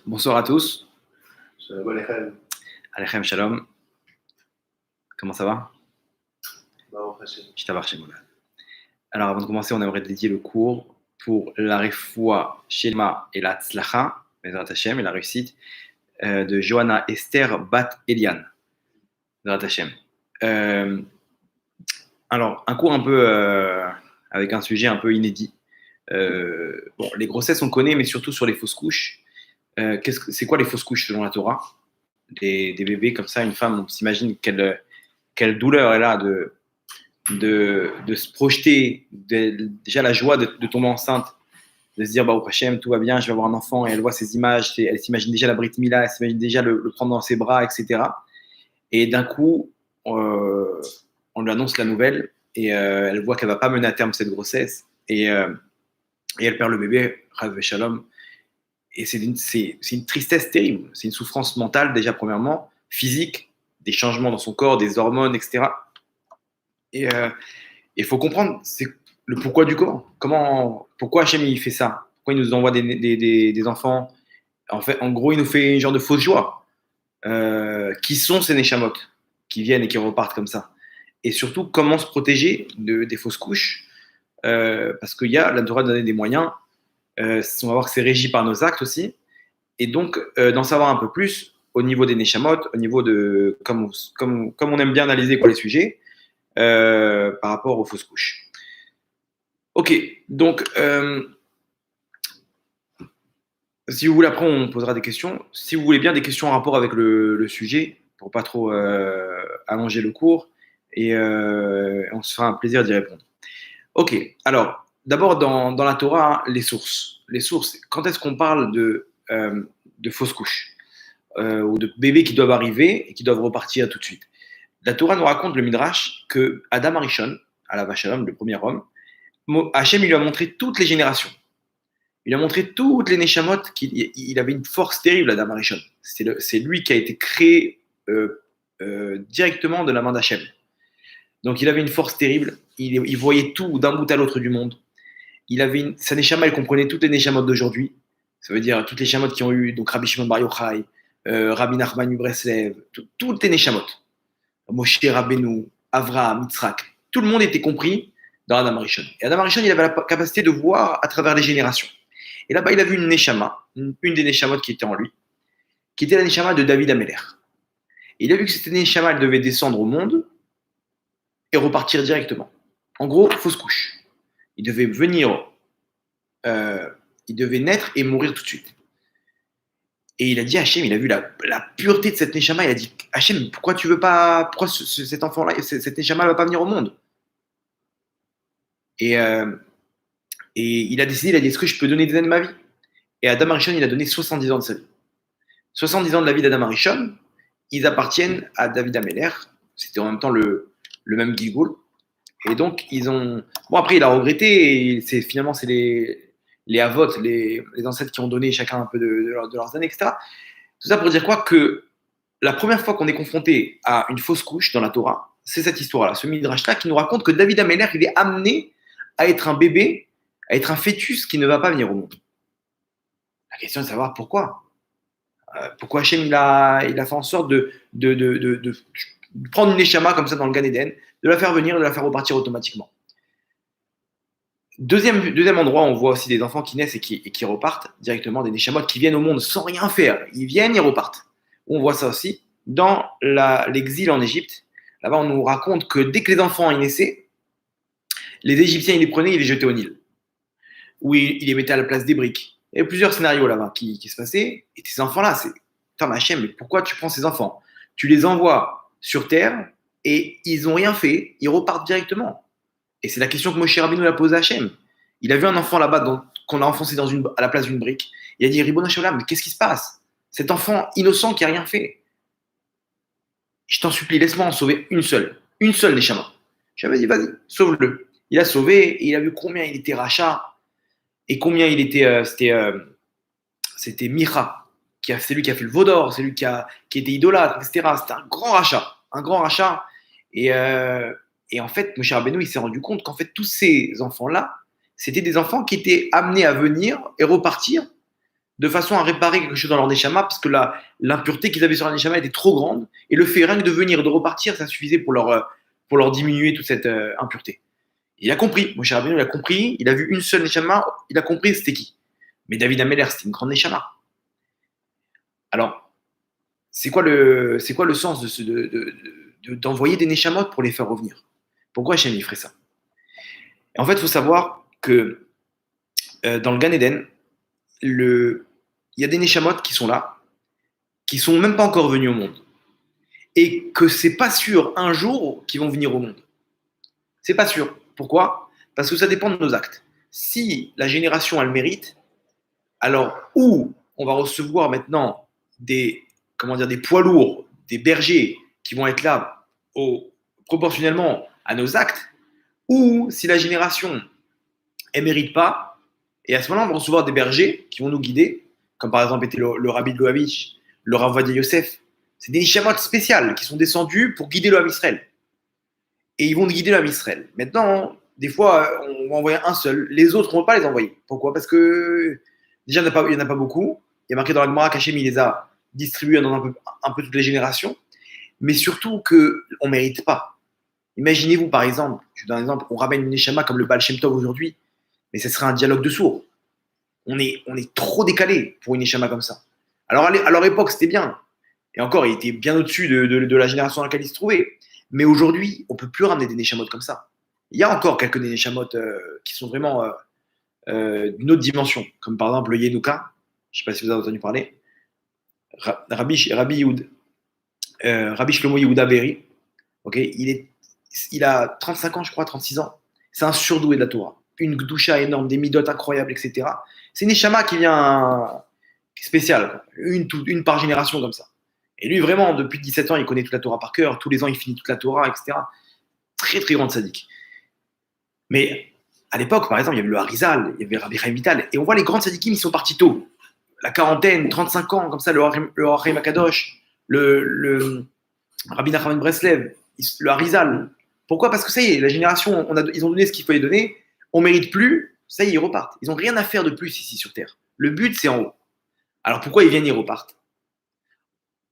Bonsoir à tous. Shalom Aleichem. Alechem Shalom. Comment ça va? Baruch Hashem. Shtabar Shem. Alors, avant de commencer, on aimerait dédier le cours pour la refoua Shelma et la tzlacha, Bezrat Hashem, et la réussite de Johanna Esther Bat Eliane, Bezrat Hashem. Alors, un cours un peu avec un sujet un peu inédit. Bon, les grossesses, on connaît, mais surtout sur les fausses couches. C'est quoi les fausses couches selon la Torah? Des bébés comme ça, une femme, on s'imagine quelle douleur elle a de se projeter, déjà la joie de tomber enceinte, de se dire bah, au Hachem, tout va bien, je vais avoir un enfant, et elle voit ces images, elle s'imagine déjà la Brit Mila, elle s'imagine déjà le prendre dans ses bras, etc. Et d'un coup, on lui annonce la nouvelle, et elle voit qu'elle ne va pas mener à terme cette grossesse, et elle perd le bébé, Chas Shalom. Et c'est une tristesse terrible, c'est une souffrance mentale déjà premièrement, physique, des changements dans son corps, des hormones, etc. Et il faut comprendre c'est le pourquoi du comment. Pourquoi Hachem il fait ça? Pourquoi il nous envoie des enfants? En fait, en gros, il nous fait une genre de fausse joie. Qui sont ces Neshamot qui viennent et qui repartent comme ça? Et surtout, comment se protéger des fausses couches? Parce qu'il y a la Torah donner des moyens. On va voir que c'est régi par nos actes aussi. Et donc, d'en savoir un peu plus au niveau des Neshamot, au niveau de comme on aime bien analyser les sujets, par rapport aux fausses couches. Ok, donc si vous voulez, après on posera des questions. Si vous voulez bien des questions en rapport avec le sujet, pour pas trop allonger le cours, et on se fera un plaisir d'y répondre. Ok, alors d'abord dans la Torah, les sources. Les sources, quand est-ce qu'on parle de fausses couches ou de bébés qui doivent arriver et qui doivent repartir tout de suite? La Torah nous raconte le Midrash que Adam Arishon, à la Vachalom, le premier homme, Hachem il lui a montré toutes les générations. Il lui a montré toutes les Neshamot. Il avait une force terrible, Adam Arishon. C'est lui qui a été créé directement de la main d'Hachem. Donc il avait une force terrible. Il voyait tout d'un bout à l'autre du monde. Sa Neshama, elle comprenait toutes les Neshamot d'aujourd'hui. Ça veut dire toutes les Neshamot qui ont eu donc Rabbi Shimon Bar Yochai, Rabbi Nachman Breslev, toutes les Neshamot. Moshe Rabbeinu, Avraham, Yitzhak, tout le monde était compris dans Adam Arishon. Et Adam Arishon, il avait la capacité de voir à travers les générations. Et là-bas, il a vu une Neshama, une des Neshamot qui était en lui, qui était la Neshama de David Améler. Et il a vu que cette Neshama, elle devait descendre au monde et repartir directement. En gros, fausse couche. Il devait venir, il devait naître et mourir tout de suite. Et il a dit à Hachem, il a vu la pureté de cette Neshama, il a dit Hachem, pourquoi tu veux pas, pourquoi cet enfant-là, cette Neshama ne va pas venir au monde? Et il a décidé, il a dit est-ce que je peux donner des années de ma vie? Et Adam Arishon, il a donné 70 ans de sa vie. 70 ans de la vie d'Adam Arishon, ils appartiennent à David Améler, c'était en même temps le même Gilgoul. Et donc, ils ont. Bon, après, il a regretté, et finalement, c'est les avots, les ancêtres qui ont donné chacun un peu de leurs années, etc. Tout ça pour dire quoi? Que la première fois qu'on est confronté à une fausse couche dans la Torah, c'est cette histoire-là, ce Midrash-là, qui nous raconte que David Améler, il est amené à être un bébé, à être un fœtus qui ne va pas venir au monde. La question est de savoir pourquoi. Pourquoi Hachem il a fait en sorte de prendre une Neshama comme ça dans le Gan Eden, de la faire venir, de la faire repartir automatiquement. Deuxième endroit, on voit aussi des enfants qui naissent et qui repartent directement, des Neshamot qui viennent au monde sans rien faire. Ils viennent, ils repartent. On voit ça aussi dans l'exil en Égypte. Là-bas, on nous raconte que dès que les enfants y naissaient, les Égyptiens, ils les prenaient, ils les jetaient au Nil. Ou ils les mettaient à la place des briques. Il y avait plusieurs scénarios là-bas qui se passaient. Et ces enfants-là, c'est putain, Hachem, mais pourquoi tu prends ces enfants? Tu les envoies sur terre et ils n'ont rien fait, ils repartent directement. Et c'est la question que Moshe Rabbeinu a posée à Hachem. Il a vu un enfant là-bas qu'on a enfoncé à la place d'une brique. Il a dit Ribono Shel Olam, mais qu'est-ce qui se passe? Cet enfant innocent qui n'a rien fait. Je t'en supplie, laisse-moi en sauver une seule des chamans. J'avais dit, vas-y, sauve-le. Il a sauvé et il a vu combien il était rachat et combien il était. C'était Micha, c'est lui qui a fait le veau d'or, c'est lui qui était idolâtre, etc. C'était un grand rachat. Et Et en fait, Moshe Rabbeinu, il s'est rendu compte qu'en fait, tous ces enfants-là, c'était des enfants qui étaient amenés à venir et repartir de façon à réparer quelque chose dans leur neshama, parce que l'impureté qu'ils avaient sur leur neshama était trop grande, et le fait rien que de venir et de repartir, ça suffisait pour leur diminuer toute cette impureté. Et il a compris, Moshe Rabbeinu, il a compris, il a vu une seule neshama, il a compris c'était qui. Mais David Ameller, c'était une grande neshama. Alors, c'est quoi le sens d'envoyer des neshamot pour les faire revenir? Pourquoi Hachem il ferait ça? Et en fait, il faut savoir que dans le Gan Eden, il y a des neshamot qui sont là, qui sont même pas encore venus au monde. Et que c'est pas sûr un jour qu'ils vont venir au monde. C'est pas sûr. Pourquoi? Parce que ça dépend de nos actes. Si la génération elle mérite, alors où on va recevoir maintenant des poids lourds, des bergers qui vont être là proportionnellement à nos actes, ou si la génération elle mérite pas, et à ce moment-là on va recevoir des bergers qui vont nous guider, comme par exemple était le Rabbi de Loavitch, le Rav Ovadia Yosef. C'est des nishamot spéciales qui sont descendus pour guider le Ham Israël. Et ils vont guider le Ham Israël. Maintenant, des fois, on va envoyer un seul. Les autres, on ne va pas les envoyer. Pourquoi? Parce que déjà, il n'y en a pas beaucoup. Il y a marqué dans la Gemara qu'Hachem, il les a distribués dans un peu toutes les générations. Mais surtout qu'on ne mérite pas. Imaginez-vous, par exemple, je donne un exemple, on ramène une neshama comme le Baal Shem Tov aujourd'hui, mais ce serait un dialogue de sourds. On est trop décalé pour une neshama comme ça. Alors, à leur époque, c'était bien. Et encore, il était bien au-dessus de la génération dans laquelle il se trouvait. Mais aujourd'hui, on ne peut plus ramener des neshamot comme ça. Il y a encore quelques neshamot qui sont vraiment d'une autre dimension, comme par exemple le Yenuka. Je ne sais pas si vous avez entendu parler. Rabbi Shlomo Yehuda Berry. Okay, il a 35 ans, je crois, 36 ans. C'est un surdoué de la Torah. Une gdoucha énorme, des midotes incroyables, etc. C'est une neshama qui vient spéciale, une par génération comme ça. Et lui, vraiment, depuis 17 ans, il connaît toute la Torah par cœur. Tous les ans, il finit toute la Torah, etc. Très, très grand sadique. Mais à l'époque, par exemple, il y avait le Harizal, il y avait Rabbi Chaim Vital. Et on voit les grands sadikim, ils sont partis tôt. La quarantaine, 35 ans, comme ça, le Harim Akadosh, le Rabbi Nachman Breslev, le Harizal. Pourquoi? Parce que ça y est, la génération, ils ont donné ce qu'il fallait donner. On ne mérite plus. Ça y est, ils repartent. Ils n'ont rien à faire de plus ici sur Terre. Le but, c'est en haut. Alors pourquoi ils viennent, ils repartent?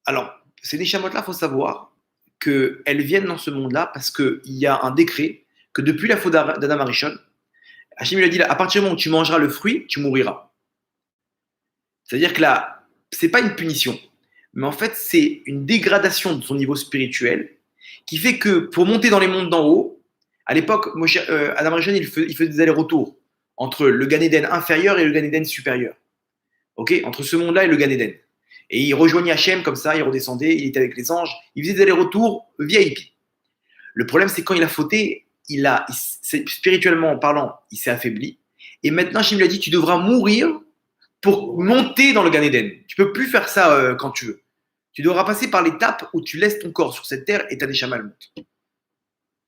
Alors, ces neshamot-là, il faut savoir qu'elles viennent dans ce monde-là parce qu'il y a un décret que depuis la faute d'Adam Arishon, Hachem lui a dit, à partir du moment où tu mangeras le fruit, tu mouriras. C'est-à-dire que là, ce n'est pas une punition, mais en fait, c'est une dégradation de son niveau spirituel qui fait que pour monter dans les mondes d'en haut, à l'époque, Adam Arishon, il faisait des allers-retours entre le Gan Eden inférieur et le Gan Eden supérieur. Okay, entre ce monde-là et le Gan Eden. Et il rejoignait Hachem comme ça, il redescendait, il était avec les anges, il faisait des allers-retours VIP. Le problème, c'est quand il a fauté, spirituellement parlant, il s'est affaibli. Et maintenant, Hachem lui a dit, tu devras mourir pour monter dans le Gan Eden. Tu ne peux plus faire ça quand tu veux. Tu devras passer par l'étape où tu laisses ton corps sur cette terre et ta neshama elle monte.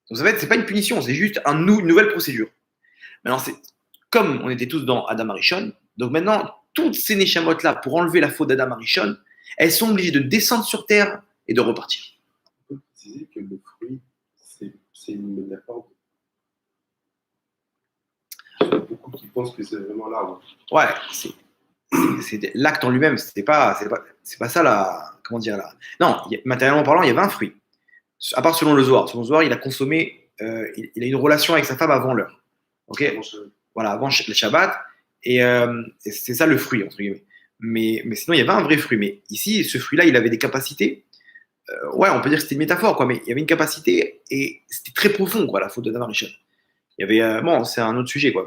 Donc ça va être, c'est pas une punition, c'est juste une nouvelle procédure. Maintenant, comme on était tous dans Adam Arishon, donc maintenant, toutes ces neshamot-là, pour enlever la faute d'Adam Arishon, elles sont obligées de descendre sur terre et de repartir. On peut préciser que le fruit, c'est une métaphore. Il y a beaucoup qui pensent que c'est vraiment l'arbre. Ouais, c'est l'acte en lui-même, c'est pas ça la. Comment dire là? Non, matériellement parlant, il y avait un fruit. À part selon le Zohar. Selon le Zohar, il a consommé, il a une relation avec sa femme avant l'heure. Ok? Voilà, avant le Shabbat. Et c'est ça le fruit, entre guillemets. Mais sinon, il y avait un vrai fruit. Mais ici, ce fruit-là, il avait des capacités. Ouais, on peut dire que c'était une métaphore, quoi. Mais il y avait une capacité et c'était très profond, quoi, la faute de Adam Arishon. Il y avait, bon, c'est un autre sujet, quoi.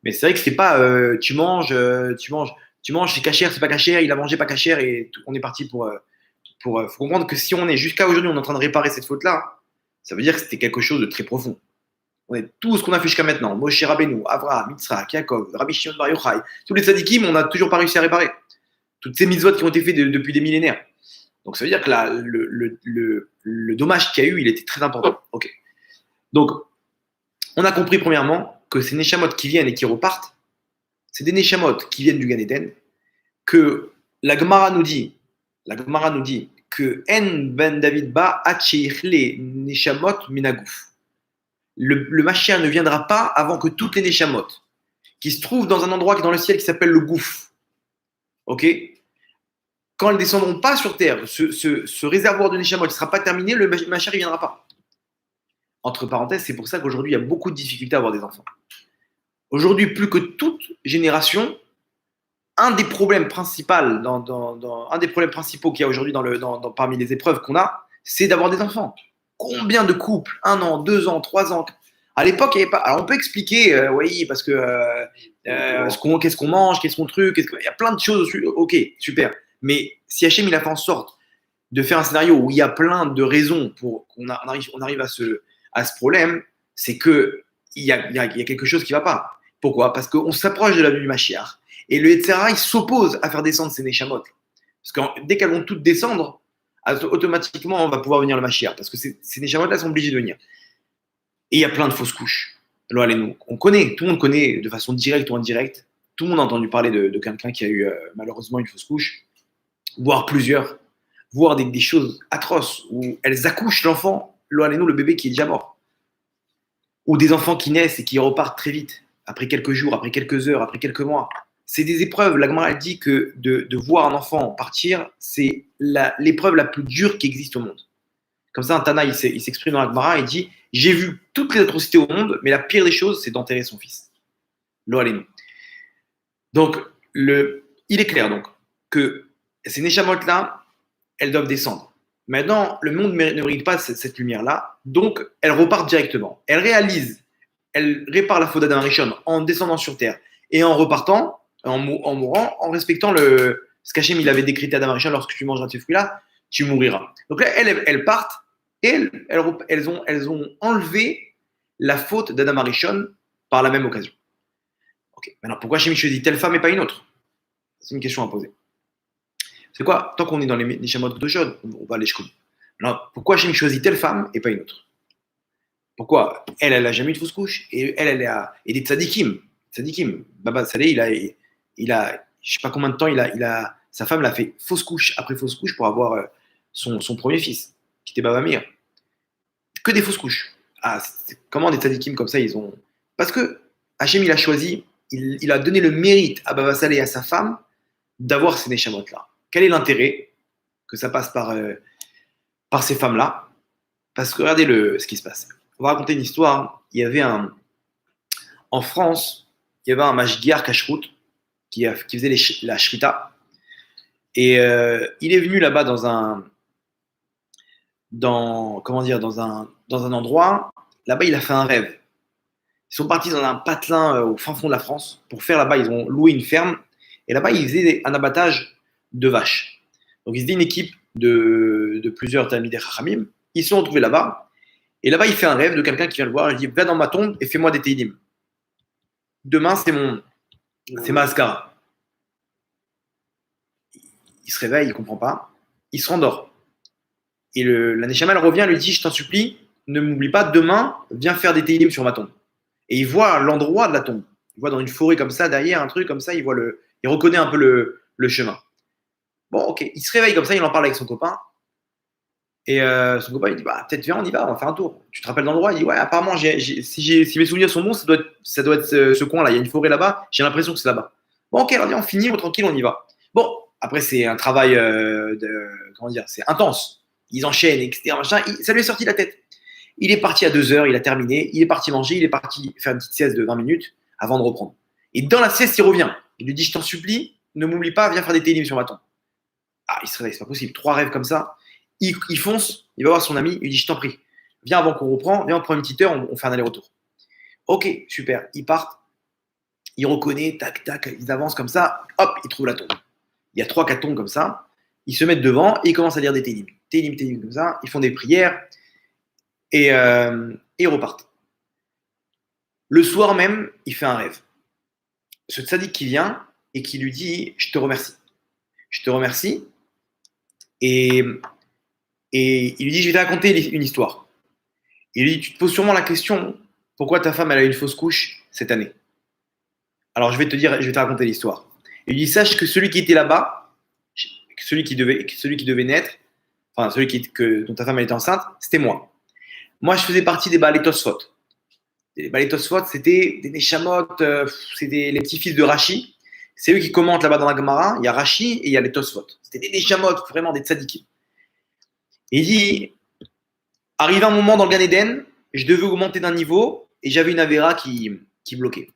Mais c'est vrai que c'était pas tu manges, c'est cachère, c'est pas cachère, il a mangé pas cachère et on est parti pour. Faut comprendre que si on est jusqu'à aujourd'hui, on est en train de réparer cette faute-là, ça veut dire que c'était quelque chose de très profond. Tout ce qu'on a fait jusqu'à maintenant, Moshe Rabbeinu, Avraham, Yitzhak, Yaakov, Rabbi Shimon Bar Yochai, tous les tzadikim, on n'a toujours pas réussi à réparer. Toutes ces mitzvot qui ont été faites depuis des millénaires. Donc ça veut dire que là, le dommage qu'il y a eu, il était très important. Ok. Donc, on a compris premièrement que ces neshamot qui viennent et qui repartent, c'est des neshamot qui viennent du Gan Eden, que la Gemara nous dit que En ben David ba atcheichle neshamot minagouf. le Mashiach ne viendra pas avant que toutes les Neshamot, qui se trouvent dans un endroit qui est dans le ciel qui s'appelle le gouffre, ok, quand elles ne descendront pas sur terre, ce réservoir de Neshamot ne sera pas terminé, le Mashiach ne viendra pas. Entre parenthèses, c'est pour ça qu'aujourd'hui, il y a beaucoup de difficultés à avoir des enfants. Aujourd'hui, plus que toute génération, un des problèmes principaux, un des problèmes principaux qu'il y a aujourd'hui parmi les épreuves qu'on a, c'est d'avoir des enfants. Combien de couples, 1 an, 2 ans, 3 ans. À l'époque, il n'y avait pas. Alors, on peut expliquer, oui, parce que qu'est-ce qu'on mange, qu'est-ce qu'on truc, il y a plein de choses. Ok, super. Mais si Hachem il a fait en sorte de faire un scénario où il y a plein de raisons pour qu'on arrive à ce problème, c'est que il y a quelque chose qui ne va pas. Pourquoi? Parce qu'on s'approche de la venue du Mashiach. Et le Yetzirah, il s'oppose à faire descendre ces Neshamot. Parce que dès qu'elles vont toutes descendre, automatiquement, on va pouvoir venir le Mashiach. Parce que ces Neshamot-là sont obligés de venir. Et il y a plein de fausses couches. Alors, allez-nous. Tout le monde connaît de façon directe ou indirecte. Tout le monde a entendu parler de quelqu'un qui a eu malheureusement une fausse couche, voire plusieurs, voire des choses atroces où elles accouchent l'enfant, allez-nous, le bébé qui est déjà mort. Ou des enfants qui naissent et qui repartent très vite, après quelques jours, après quelques heures, après quelques mois. C'est des épreuves. La Gemara dit que de voir un enfant partir, c'est l'épreuve la plus dure qui existe au monde. Comme ça, un Tana, il s'exprime dans la Gemara, il dit « J'ai vu toutes les atrocités au monde, mais la pire des choses, c'est d'enterrer son fils. » Lo alenu. Donc, il est clair donc que ces Neshamot-là, elles doivent descendre. Maintenant, le monde ne mérite pas cette lumière-là, donc elles repartent directement. Elles réparent la faute d'Adam Rishon en descendant sur terre et en repartant, en mourant, en respectant ce qu'Hachem il avait décrété à Adam Rishon, lorsque tu mangeras de ces fruits-là, tu mouriras. Donc là, elles partent et elles ont enlevé la faute d'Adam Rishon par la même occasion. Ok. Maintenant, pourquoi Hachem choisit telle femme et pas une autre? C'est une question à poser. C'est quoi? Tant qu'on est dans les Neshamot de chaude, on va aller jusqu'au bout. Alors, pourquoi Hachem choisit telle femme et pas une autre? Pourquoi? Elle a jamais eu de fausse couche et et des tzadikim. Baba Saleh, il a, je sais pas combien de temps, sa femme l'a fait fausse couche après fausse couche pour avoir son premier fils, qui était Baba Meir. Que des fausses couches. Ah, comment des tzadikim comme ça, ils ont. Parce que Hachem, il a choisi, il a donné le mérite à Baba Saleh et à sa femme d'avoir ces Neshamot-là. Quel est l'intérêt que ça passe par ces femmes-là? Parce que regardez ce qui se passe. On va raconter une histoire. En France, il y avait un mashgiach kashrut qui faisait la shrita. Et il est venu là-bas dans un endroit. Là-bas, il a fait un rêve. Ils sont partis dans un patelin au fin fond de la France pour faire là-bas. Ils ont loué une ferme. Et là-bas, ils faisaient un abattage de vaches. Donc, ils étaient une équipe de plusieurs Talmidei Chachamim. Ils se sont retrouvés là-bas. Et là-bas, il fait un rêve de quelqu'un qui vient le voir. Il dit, va dans ma tombe et fais-moi des Teilim. Demain, c'est ma Askara. Il se réveille, il ne comprend pas. Il se rendort. Et la Neshama, elle revient, lui dit, je t'en supplie, ne m'oublie pas, demain, viens faire des Teilim sur ma tombe. Et il voit l'endroit de la tombe. Il voit dans une forêt comme ça, derrière un truc comme ça, il reconnaît un peu le chemin. Bon, ok. Il se réveille comme ça, il en parle avec son copain. Et son copain, il dit, bah, peut-être viens, on y va, on va faire un tour. Tu te rappelles l'endroit? Il dit, ouais, apparemment, si mes souvenirs sont bons, ça doit être ce coin-là. Il y a une forêt là-bas, j'ai l'impression que c'est là-bas. Bon, ok, on finit, tranquille, on y va. Bon, après, c'est un travail c'est intense. Ils enchaînent, etc. Machin. Ça lui est sorti de la tête. Il est parti à 2 heures, il a terminé. Il est parti manger, il est parti faire une petite sieste de 20 minutes avant de reprendre. Et dans la sieste, il revient. Il lui dit, je t'en supplie, ne m'oublie pas, viens faire des télim sur ma tombe. Ah, il se réveille, c'est pas possible. 3 rêves comme ça. Il fonce, il va voir son ami, il lui dit, je t'en prie, viens avant qu'on reprend, viens, on prend une petite heure, on fait un aller-retour. Ok, super. Ils partent, ils reconnaissent, tac, tac, ils avancent comme ça, hop, ils trouvent la tombe. Il y a 3-4 tombes comme ça, ils se mettent devant et ils commencent à lire des télim. Télim, comme ça, ils font des prières et ils repartent. Le soir même, il fait un rêve. Ce tzaddik qui vient et qui lui dit, je te remercie. Je te remercie. Et il lui dit, je vais te raconter une histoire. Il lui dit, tu te poses sûrement la question, pourquoi ta femme elle a eu une fausse couche cette année? Alors je vais te raconter l'histoire. Il lui dit, sache que celui qui était là-bas, celui qui devait naître, enfin dont ta femme elle était enceinte, c'était moi. Moi je faisais partie des Baalei Tosfot. Les Tosfot, c'était des Neshamot, c'était les petits-fils de Rashi. C'est eux qui commentent là-bas dans la Gemara. Il y a Rashi et il y a les Tosfot. C'était des Neshamot, vraiment des tzadikim. Et il dit, arrivé un moment dans le Gan Eden, je devais augmenter d'un niveau et j'avais une Avera qui bloquait.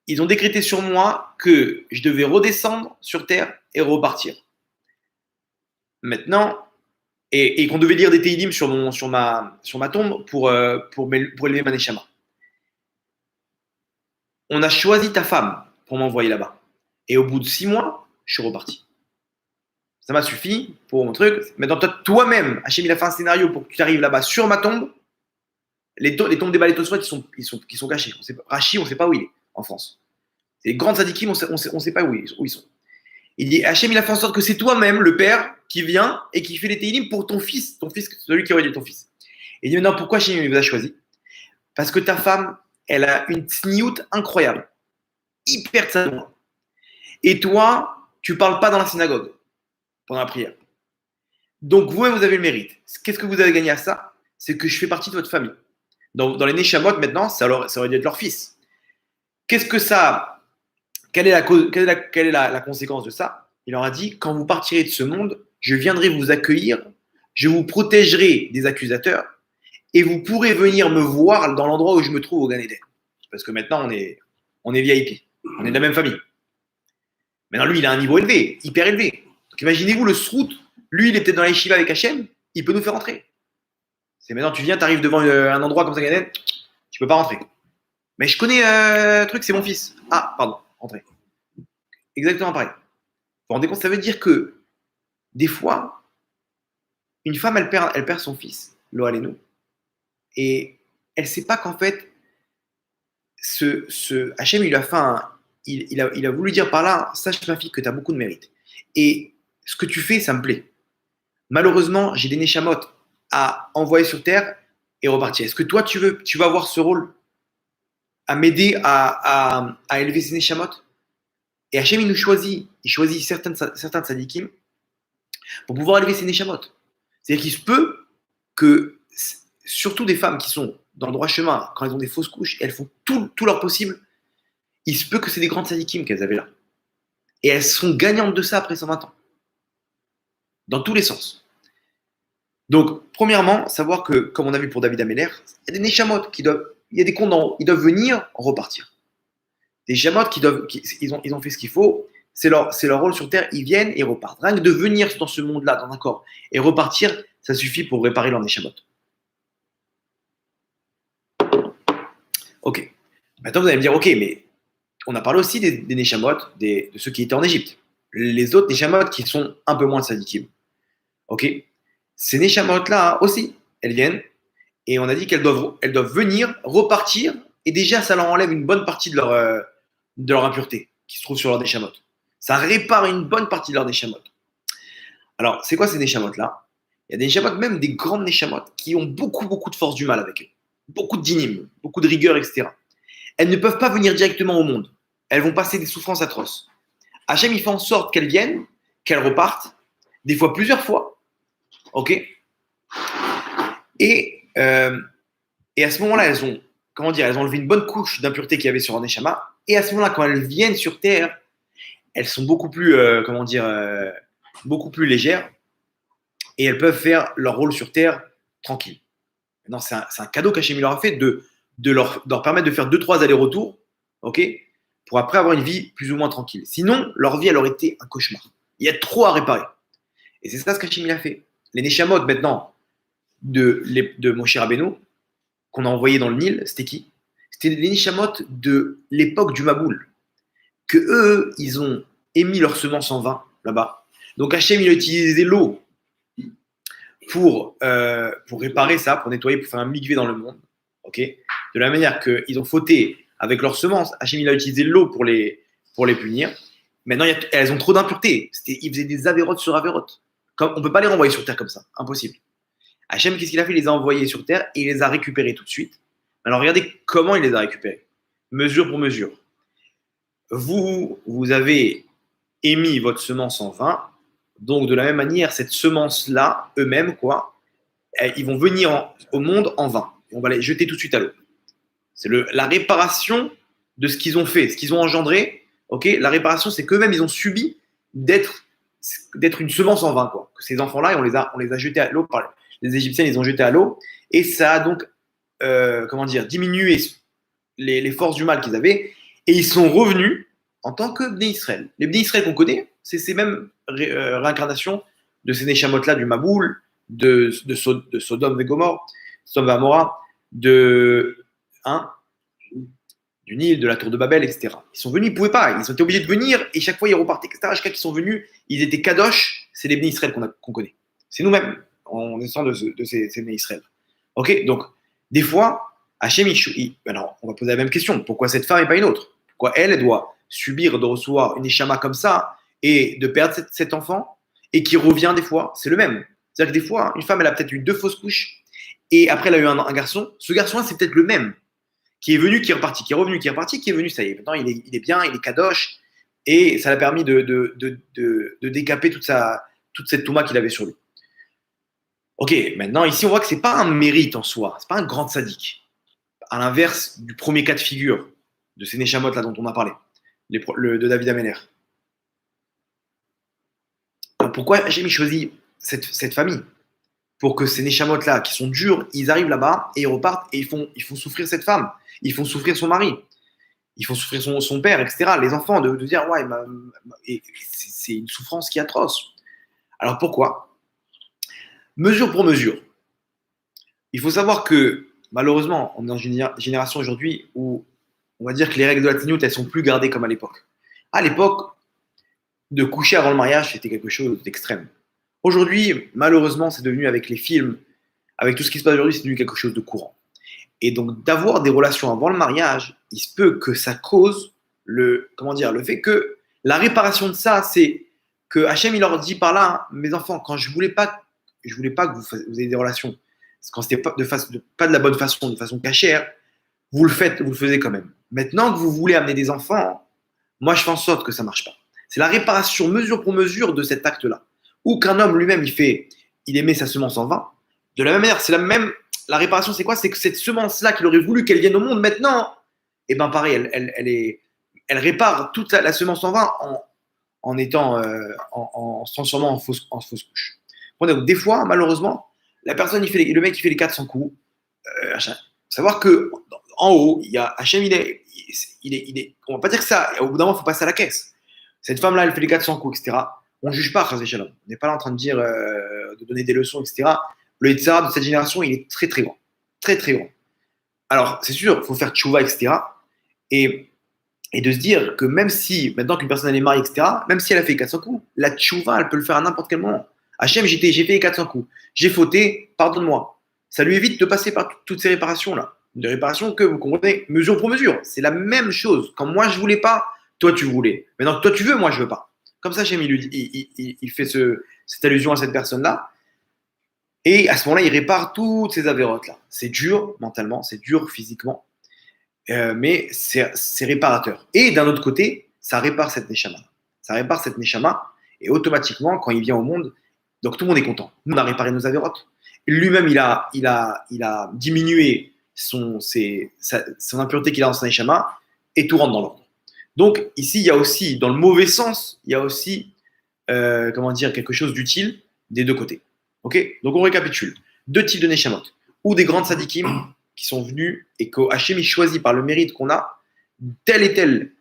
Ils ont décrété sur moi que je devais redescendre sur terre et repartir. Maintenant, et qu'on devait lire des Teilim sur ma tombe pour élever ma Neshama. On a choisi ta femme pour m'envoyer là-bas. Et au bout de 6 mois, je suis reparti. Ça m'a suffi pour mon truc. Maintenant, toi-même, Hachem, il a fait un scénario pour que tu arrives là-bas sur ma tombe. Les tombes des Balei Tosfot qui sont cachées. Rashi, on ne sait pas où il est en France. C'est les grandes sadikim, on ne sait pas où ils sont. Il dit, Hachem, il a fait en sorte que c'est toi-même, le père, qui vient et qui fait les Teilim pour ton fils, celui qui aurait dit ton fils. Il dit maintenant, pourquoi Hachem vous a choisi? Parce que ta femme, elle a une tsniout incroyable, hyper tsadoua. Et toi, tu ne parles pas dans la synagogue pendant la prière. Donc, vous avez le mérite. Qu'est-ce que vous avez gagné à ça? C'est que je fais partie de votre famille. Dans les Neshamot, maintenant, ça aurait dû être leur fils. Qu'est-ce que ça... Quelle est la conséquence de ça? Il leur a dit, quand vous partirez de ce monde, je viendrai vous accueillir, je vous protégerai des accusateurs, et vous pourrez venir me voir dans l'endroit où je me trouve au Gan Eden. Parce que maintenant, on est VIP. On est de la même famille. Maintenant, lui, il a un niveau élevé, hyper élevé. Donc, imaginez-vous le srout. Lui, il est peut-être dans la yeshiva avec Hachem. Il peut nous faire rentrer. C'est maintenant, tu viens, tu arrives devant un endroit comme ça, Gan Eden, tu peux pas rentrer. Mais je connais un truc, c'est mon fils. Ah, pardon, rentrez. Exactement pareil. Vous vous rendez compte, ça veut dire que des fois, une femme, elle perd son fils, Lo Alenu, et elle ne sait pas qu'en fait, Hachem, il a voulu dire par là, sache ma fille que tu as beaucoup de mérite. Et ce que tu fais, ça me plaît. Malheureusement, j'ai des Neshamot à envoyer sur terre et repartir. Est-ce que toi, tu vas avoir ce rôle à m'aider à élever ces Neshamot? Et Hachem, il nous choisit. Il choisit certains tzadikim pour pouvoir élever ces Neshamot. C'est-à-dire qu'il se peut que, surtout des femmes qui sont dans le droit chemin, quand elles ont des fausses couches, elles font tout leur possible, il se peut que c'est des grandes tzadikim qu'elles avaient là. Et elles sont gagnantes de ça après 120 ans. Dans tous les sens. Donc, premièrement, savoir que, comme on a vu pour David Ameller, il y a des Neshamot il y a des comptes en haut, ils doivent venir, repartir. Des Neshamot ils ont fait ce qu'il faut, c'est leur rôle sur terre, ils viennent et repartent. Rien que de venir dans ce monde-là, dans un corps, et repartir, ça suffit pour réparer leur Neshamot. Ok. Maintenant, vous allez me dire, ok, mais on a parlé aussi des Neshamot, de ceux qui étaient en Égypte. Les autres Neshamot qui sont un peu moins sadikim. Ok. Ces Neshamot-là aussi, elles viennent, et on a dit qu'elles doivent venir, repartir, et déjà, ça leur enlève une bonne partie de leur impureté qui se trouve sur leur Neshamot. Ça répare une bonne partie de leur Neshamot. Alors, c'est quoi ces Neshamot-là? Il y a des Neshamot, même des grandes Neshamot, qui ont beaucoup, beaucoup de force du mal avec eux. Beaucoup de dinim, beaucoup de rigueur, etc. Elles ne peuvent pas venir directement au monde. Elles vont passer des souffrances atroces. Hachem, il fait en sorte qu'elles viennent, qu'elles repartent, des fois plusieurs fois. Ok. Et à ce moment-là, elles ont enlevé une bonne couche d'impureté qu'il y avait sur leur Neshama. Et à ce moment-là, quand elles viennent sur Terre, elles sont beaucoup plus, beaucoup plus légères. Et elles peuvent faire leur rôle sur Terre tranquille. Maintenant, c'est un cadeau qu'Hachem leur a fait de leur permettre de faire 2-3 allers-retours, ok, pour après avoir une vie plus ou moins tranquille. Sinon, leur vie, elle aurait été un cauchemar. Il y a trop à réparer. Et c'est ça ce qu'Hachem a fait. Les Neshamot, maintenant, de Moshe Rabbeinu, qu'on a envoyé dans le Nil, c'était qui? C'était les Neshamot de l'époque du Maboul. Que eux, ils ont émis leur semence en vain, là-bas. Donc Hachem, il a utilisé l'eau pour réparer ça, pour nettoyer, pour faire un mikvé dans le monde. Okay, de la manière qu'ils ont fauté avec leurs semences, Hachem, il a utilisé l'eau pour les punir. Maintenant, elles ont trop d'impuretés. Ils faisaient des avérotes sur avérotes. On ne peut pas les renvoyer sur terre comme ça. Impossible. Hachem, qu'est-ce qu'il a fait? Il les a envoyés sur terre et il les a récupérés tout de suite. Alors, regardez comment il les a récupérés. Mesure pour mesure. Vous avez émis votre semence en vain. Donc, de la même manière, cette semence-là, eux-mêmes, ils vont venir au monde en vain. On va les jeter tout de suite à l'eau. C'est la réparation de ce qu'ils ont fait, ce qu'ils ont engendré. Ok, la réparation, c'est qu'eux-mêmes, ils ont subi d'être une semence en vain. Quoi. Que ces enfants-là, on les a jetés à l'eau. Les Égyptiens, ils ont jetés à l'eau. Et ça a donc, diminué les forces du mal qu'ils avaient. Et ils sont revenus en tant que Bnei Israël. Les Bnei Israël qu'on connaît, c'est ces mêmes réincarnations de ces Neshamot-là, du Maboul, de Sodome et Gomorre, Sodome et Amora, du Nil, de la tour de Babel, etc. Ils sont venus, ils ne pouvaient pas, ils ont été obligés de venir et chaque fois ils repartaient, etc. Chaque fois qu'ils sont venus, ils étaient Kadosh, c'est les Bnei Israël qu'on connaît. C'est nous-mêmes, on descend de ces Bnei Israël. Ok, donc des fois, Hachem, alors on va poser la même question, pourquoi cette femme et pas une autre? Pourquoi elle doit subir de recevoir une échama comme ça et de perdre cet enfant et qui revient des fois? C'est le même. C'est-à-dire que des fois, une femme, elle a peut-être eu 2 fausses couches et après elle a eu un garçon. Ce garçon-là, c'est peut-être le même qui est venu, qui est reparti, qui est revenu, qui est reparti, qui est venu, ça y est. Maintenant, il est bien, il est kadosh, et ça l'a permis de décaper toute cette touma qu'il avait sur lui. Ok, maintenant, ici, on voit que ce n'est pas un mérite en soi, ce n'est pas un grand sadique. À l'inverse du premier cas de figure de ces Neshamot là dont on a parlé, de David Améler. Alors, pourquoi j'ai choisi cette famille? Pour que ces Neshamot-là, qui sont durs, ils arrivent là-bas et ils repartent et ils font souffrir cette femme, ils font souffrir son mari, ils font souffrir son père, etc. Les enfants, de dire, ouais, c'est une souffrance qui est atroce. Alors pourquoi? Mesure pour mesure. Il faut savoir que, malheureusement, on est dans une génération aujourd'hui où on va dire que les règles de la tignoute, elles sont plus gardées comme à l'époque. À l'époque, de coucher avant le mariage, c'était quelque chose d'extrême. Aujourd'hui, malheureusement, c'est devenu avec les films, avec tout ce qui se passe aujourd'hui, c'est devenu quelque chose de courant. Et donc, d'avoir des relations avant le mariage, il se peut que ça cause le fait que la réparation de ça, c'est que Hachem, il leur dit par là, mes enfants, quand je voulais pas que vous ayez des relations, quand c'était pas pas de la bonne façon, de façon cachère, vous le faisiez quand même. Maintenant que vous voulez amener des enfants, moi, je fais en sorte que ça marche pas. C'est la réparation mesure pour mesure de cet acte-là. Ou qu'un homme lui-même, il émet sa semence en vain. De la même manière, la réparation, c'est quoi? C'est que cette semence-là qu'il aurait voulu qu'elle vienne au monde maintenant, et ben pareil, elle répare toute la semence en vain en se transformant en fausse couche. Donc, des fois, malheureusement, la personne, le mec, il fait les 400 coups. Savoir que en haut, il y a Hachem, on va pas dire que ça, au bout d'un moment, il faut passer à la caisse. Cette femme-là, elle fait les 400 coups, etc. On ne juge pas, Chazé Shalom. On n'est pas là en train de dire, de donner des leçons, etc. Le Yitzhara de cette génération, il est très, très grand. Très, très grand. Alors, c'est sûr, il faut faire tchouva, etc. Et de se dire que même si, maintenant qu'une personne elle est mariée, etc., même si elle a fait 400 coups, la tchouva, elle peut le faire à n'importe quel moment. Hachem, j'ai fait les 400 coups. J'ai fauté, pardonne-moi. Ça lui évite de passer par toutes ces réparations-là. Des réparations que vous comprenez, mesure pour mesure. C'est la même chose. Quand moi, je voulais pas, toi, tu voulais. Maintenant que toi, tu veux, moi, je veux pas. Comme ça, Hachem, il fait cette allusion à cette personne-là. Et à ce moment-là, il répare toutes ces avérotes-là. C'est dur mentalement, c'est dur physiquement, mais c'est réparateur. Et d'un autre côté, ça répare cette neshama. Ça répare cette neshama, et automatiquement, quand il vient au monde, donc tout le monde est content. Nous, on a réparé nos avérotes. Lui-même, il a diminué son impureté qu'il a dans son neshama, et tout rentre dans l'ordre. Donc ici, il y a aussi, dans le mauvais sens, il y a aussi, quelque chose d'utile des deux côtés. Ok, donc on récapitule. 2 types de neshamot. Ou des grandes sadikim qui sont venus et que Hachem choisit par le mérite qu'on a telle et telle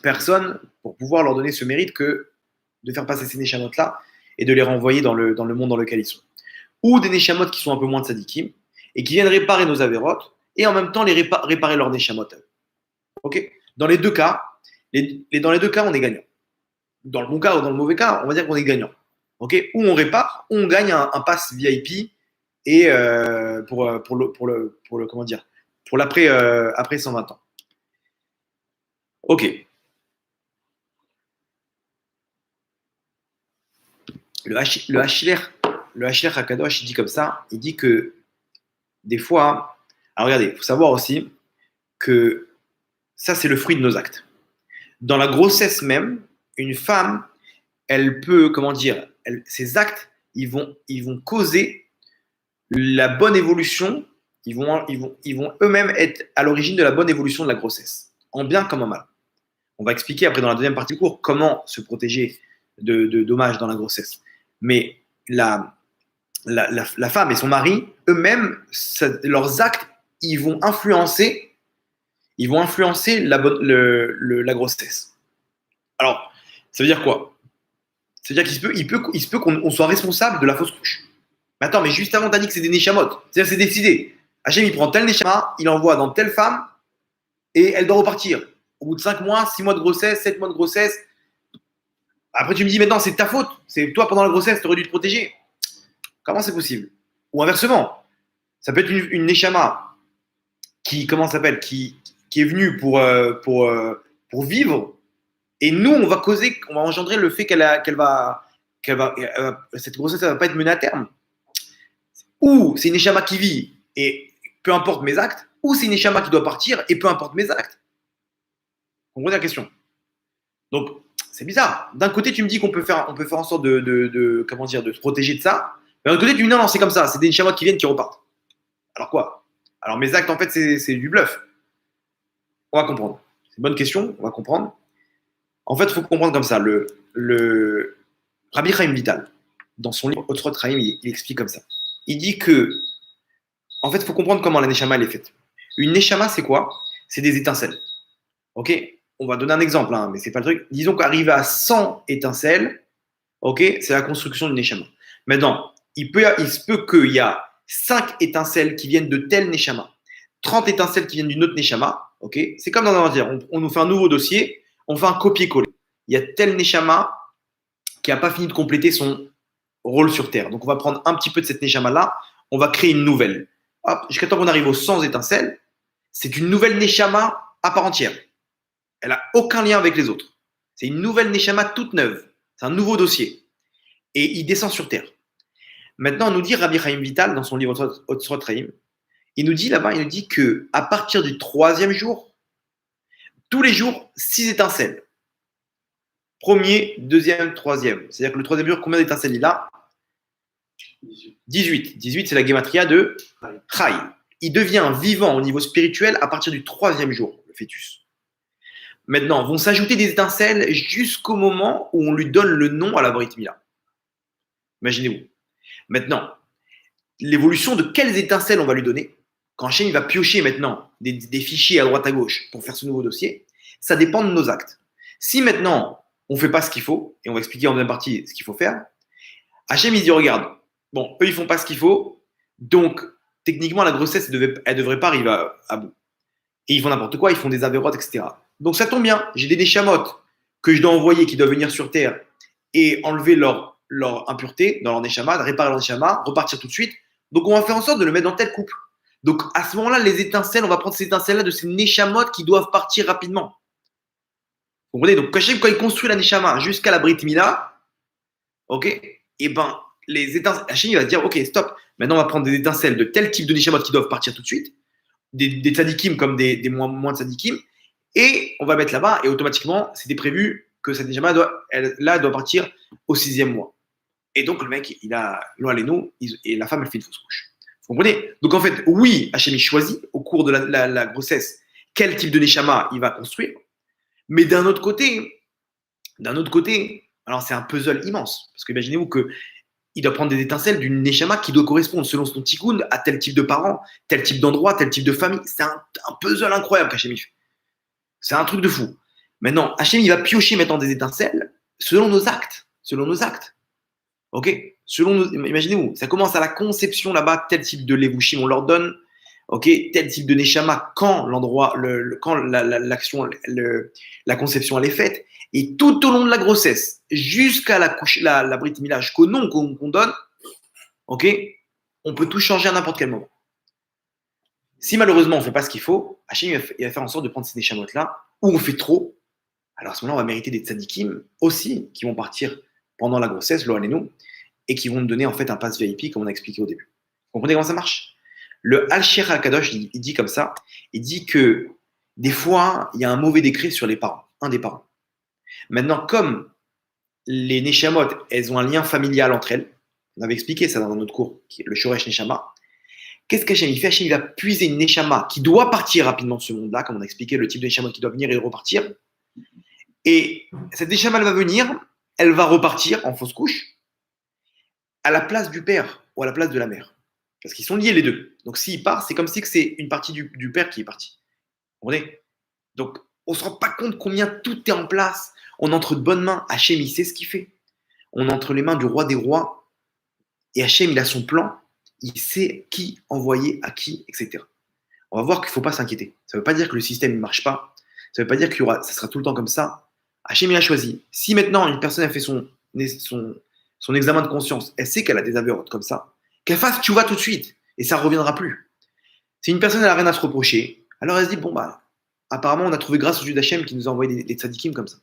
personne pour pouvoir leur donner ce mérite que de faire passer ces neshamot-là et de les renvoyer dans le monde dans lequel ils sont. Ou des neshamot qui sont un peu moins de sadikim et qui viennent réparer nos avérotes et en même temps réparer leurs neshamot. Ok, dans les deux cas, dans les deux cas, on est gagnant. Dans le bon cas ou dans le mauvais cas, on va dire qu'on est gagnant. Okay, ou on répare, ou on gagne un pass VIP et pour l'après après 120 ans. Ok. Le Hachler Hakadosh, il dit comme ça, il dit que des fois, alors regardez, il faut savoir aussi que ça c'est le fruit de nos actes. Dans la grossesse même, une femme, elle peut, ces actes, ils vont causer la bonne évolution, ils vont eux-mêmes être à l'origine de la bonne évolution de la grossesse, en bien comme en mal. On va expliquer après dans la deuxième partie du cours comment se protéger de dommages dans la grossesse. Mais la femme et son mari, eux-mêmes, leurs actes, ils vont influencer la grossesse. Alors, ça veut dire quoi? Ça veut dire qu'il se peut qu'on soit responsable de la fausse couche. Mais attends, mais juste avant, tu as dit que c'est des neshamot. C'est-à-dire, c'est décidé. Hachem, il prend tel neshama, il envoie dans telle femme, et elle doit repartir. Au bout de 5 mois, 6 mois de grossesse, 7 mois de grossesse. Après, tu me dis, maintenant, c'est de ta faute. C'est toi, pendant la grossesse, tu aurais dû te protéger. Comment c'est possible? Ou inversement, ça peut être une neshama comment s'appelle, qui est venue pour vivre, et nous, on va engendrer le fait cette grossesse, elle va pas être menée à terme. Ou c'est une neshama qui vit, et peu importe mes actes, ou c'est une neshama qui doit partir, et peu importe mes actes. Vous comprenez la question? Donc, c'est bizarre. D'un côté, tu me dis qu'on peut faire en sorte de se protéger de ça. Mais d'un autre côté, tu me dis non, c'est comme ça. C'est des neshamot qui viennent, qui repartent. Alors quoi? Alors mes actes, en fait, c'est du bluff. On va comprendre. C'est une bonne question. On va comprendre. En fait, il faut comprendre comme ça. Le Rabbi Chaim Vital, dans son livre Otzrot Chaim, il explique comme ça. Il dit que, en fait, il faut comprendre comment la neshama elle est faite. Une neshama, c'est quoi? C'est des étincelles. Ok? On va donner un exemple, hein, mais c'est pas le truc. Disons qu'arriver à 100 étincelles, ok, c'est la construction d'une neshama. Maintenant, il se peut qu'il y a 5 étincelles qui viennent de tel neshama, 30 étincelles qui viennent d'une autre neshama, ok. C'est comme dans un ordinateur. On nous fait un nouveau dossier, on fait un copier-coller. Il y a tel neshama qui n'a pas fini de compléter son rôle sur Terre. Donc, on va prendre un petit peu de cette neshama-là, on va créer une nouvelle. Hop, jusqu'à temps qu'on arrive aux 100 étincelles, c'est une nouvelle neshama à part entière. Elle n'a aucun lien avec les autres. C'est une nouvelle neshama toute neuve. C'est un nouveau dossier. Et il descend sur Terre. Maintenant, on nous dit Rabbi Chaim Vital, dans son livre Otzrot Chaim, il nous dit là-bas, il nous dit qu'à partir du 3e jour, tous les jours, 6 étincelles. Premier, deuxième, troisième. C'est-à-dire que le 3e jour, combien d'étincelles il a? 18. 18, c'est la gématria de Chai. Il devient vivant au niveau spirituel à partir du 3e jour, le fœtus. Maintenant, vont s'ajouter des étincelles jusqu'au moment où on lui donne le nom à la Brit Mila. Imaginez-vous. Maintenant, l'évolution de quelles étincelles on va lui donner, quand Hachem va piocher maintenant des fichiers à droite à gauche pour faire ce nouveau dossier, ça dépend de nos actes. Si maintenant, on ne fait pas ce qu'il faut, et on va expliquer en deuxième partie ce qu'il faut faire, Hachem, il dit, regarde, bon, eux, ils ne font pas ce qu'il faut, donc, techniquement, la grossesse, elle ne devrait pas arriver à bout. Et ils font n'importe quoi, ils font des avérotes, etc. Donc ça tombe bien, j'ai des neshamot que je dois envoyer, qui doivent venir sur Terre et enlever leur impureté dans leur neshama, réparer leur neshama, repartir tout de suite. Donc on va faire en sorte de le mettre dans tel couple. Donc à ce moment-là, les étincelles, on va prendre ces étincelles-là de ces neshamot qui doivent partir rapidement. Vous comprenez? Donc quand il construit la neshama jusqu'à la Brit Mila, ok, et ben les étincelles, Hachem, il va se dire, ok, stop, maintenant on va prendre des étincelles de tel type de neshamot qui doivent partir tout de suite, des tzadikim comme des moins de tzadikim, et on va mettre là-bas, et automatiquement, c'était prévu que cette neshama doit partir au 6e mois. Et donc, le mec, il a l'eau à l'éno, et la femme, elle fait une fausse couche. Vous comprenez? Donc, en fait, oui, Hachem, il choisit, au cours de la grossesse, quel type de neshama il va construire. Mais d'un autre côté, alors c'est un puzzle immense. Parce que imaginez-vous qu'il doit prendre des étincelles d'une neshama qui doit correspondre, selon son tikkun, à tel type de parents, tel type d'endroit, tel type de famille. C'est un puzzle incroyable qu'Hachem fait. C'est un truc de fou. Maintenant, Hachem, il va piocher maintenant des étincelles selon nos actes. Selon nos actes. Ok? Imaginez-vous, ça commence à la conception là-bas, tel type de levushim, on leur donne, ok, tel type de neshama, quand l'endroit, quand l'action, la conception elle est faite, et tout au long de la grossesse, jusqu'à la Brit Mila, jusqu'au nom qu'on donne, ok, on peut tout changer à n'importe quel moment. Si malheureusement on ne fait pas ce qu'il faut, Hachem il va faire en sorte de prendre ces neshamot-là, ou on fait trop, alors à ce moment-là on va mériter des tzadikim aussi, qui vont partir pendant la grossesse, lo alenu, et qui vont nous donner en fait un pass VIP comme on a expliqué au début. Vous comprenez comment ça marche? Le Al-Shir Al-Kadosh, il dit comme ça, il dit que des fois, il y a un mauvais décret sur les parents, un des parents. Maintenant, comme les neshamot, elles ont un lien familial entre elles, on avait expliqué ça dans notre cours, le Shoresh Neshama, Qu'est-ce qu'Hachem il fait? Hachem il va puiser une Neshama qui doit partir rapidement de ce monde-là, comme on a expliqué, le type de Neshama qui doit venir et repartir. Et cette Neshama, elle va venir, elle va repartir en fausse couche à la place du père ou à la place de la mère. Parce qu'ils sont liés les deux. Donc s'il part, c'est comme si c'est une partie du père qui est partie. Vous comprenez? Donc on ne se rend pas compte combien tout est en place. On entre de bonnes mains. Hachem, il sait ce qu'il fait. On est entre les mains du roi des rois. Et Hachem, il a son plan. Il sait qui envoyer à qui, etc. On va voir qu'il ne faut pas s'inquiéter. Ça ne veut pas dire que le système ne marche pas. Ça ne veut pas dire que ça sera tout le temps comme ça. Hachem, il a choisi. Si maintenant une personne a fait son examen de conscience, elle sait qu'elle a des avérotes comme ça, qu'elle fasse tchouva tout de suite. Et ça ne reviendra plus. Si une personne n'a rien à se reprocher, alors elle se dit, bon, bah, apparemment, on a trouvé grâce au Dieu d'Hachem qui nous a envoyé des tzadikim comme ça.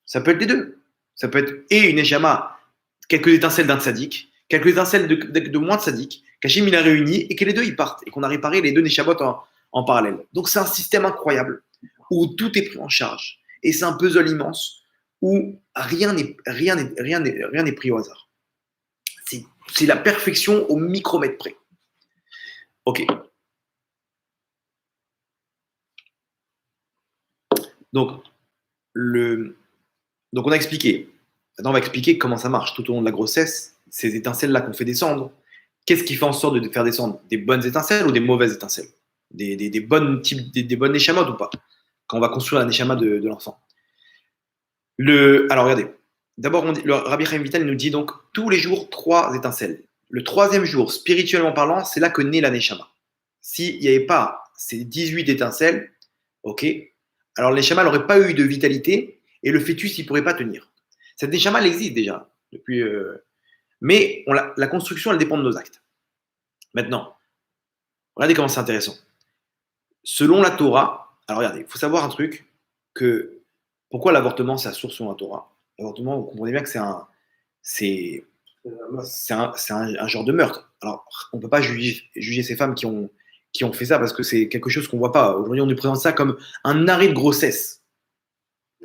Ça peut être les deux. Ça peut être et une échama, quelques étincelles d'un tzadik, quelques étincelles de moins de tzadik, qu'Hachem il a réuni et que les deux ils partent et qu'on a réparé les deux neshamot en parallèle. Donc c'est un système incroyable où tout est pris en charge et c'est un puzzle immense où rien n'est pris au hasard. C'est la perfection au micromètre près. Ok. Donc on a expliqué. Maintenant, on va expliquer comment ça marche tout au long de la grossesse, ces étincelles-là qu'on fait descendre. Qu'est-ce qui fait en sorte de faire descendre des bonnes étincelles ou des mauvaises étincelles? Des bonnes neshamot ou pas? Quand on va construire la neshama de l'enfant. Alors, regardez. D'abord, le Rabbi Chaim Vital nous dit donc tous les jours 3 étincelles. Le 3e jour, spirituellement parlant, c'est là que naît la neshama. S'il n'y avait pas ces 18 étincelles, ok, alors la neshama n'aurait pas eu de vitalité et le fœtus, il ne pourrait pas tenir. Cette neshama, elle existe déjà depuis. Mais la construction, elle dépend de nos actes. Maintenant, regardez comment c'est intéressant. Selon la Torah, alors regardez, il faut savoir un truc, que pourquoi l'avortement, c'est la source selon la Torah. L'avortement, vous comprenez bien que c'est un genre de meurtre. Alors, on ne peut pas juger ces femmes qui ont fait ça parce que c'est quelque chose qu'on ne voit pas. Aujourd'hui, on nous présente ça comme un arrêt de grossesse.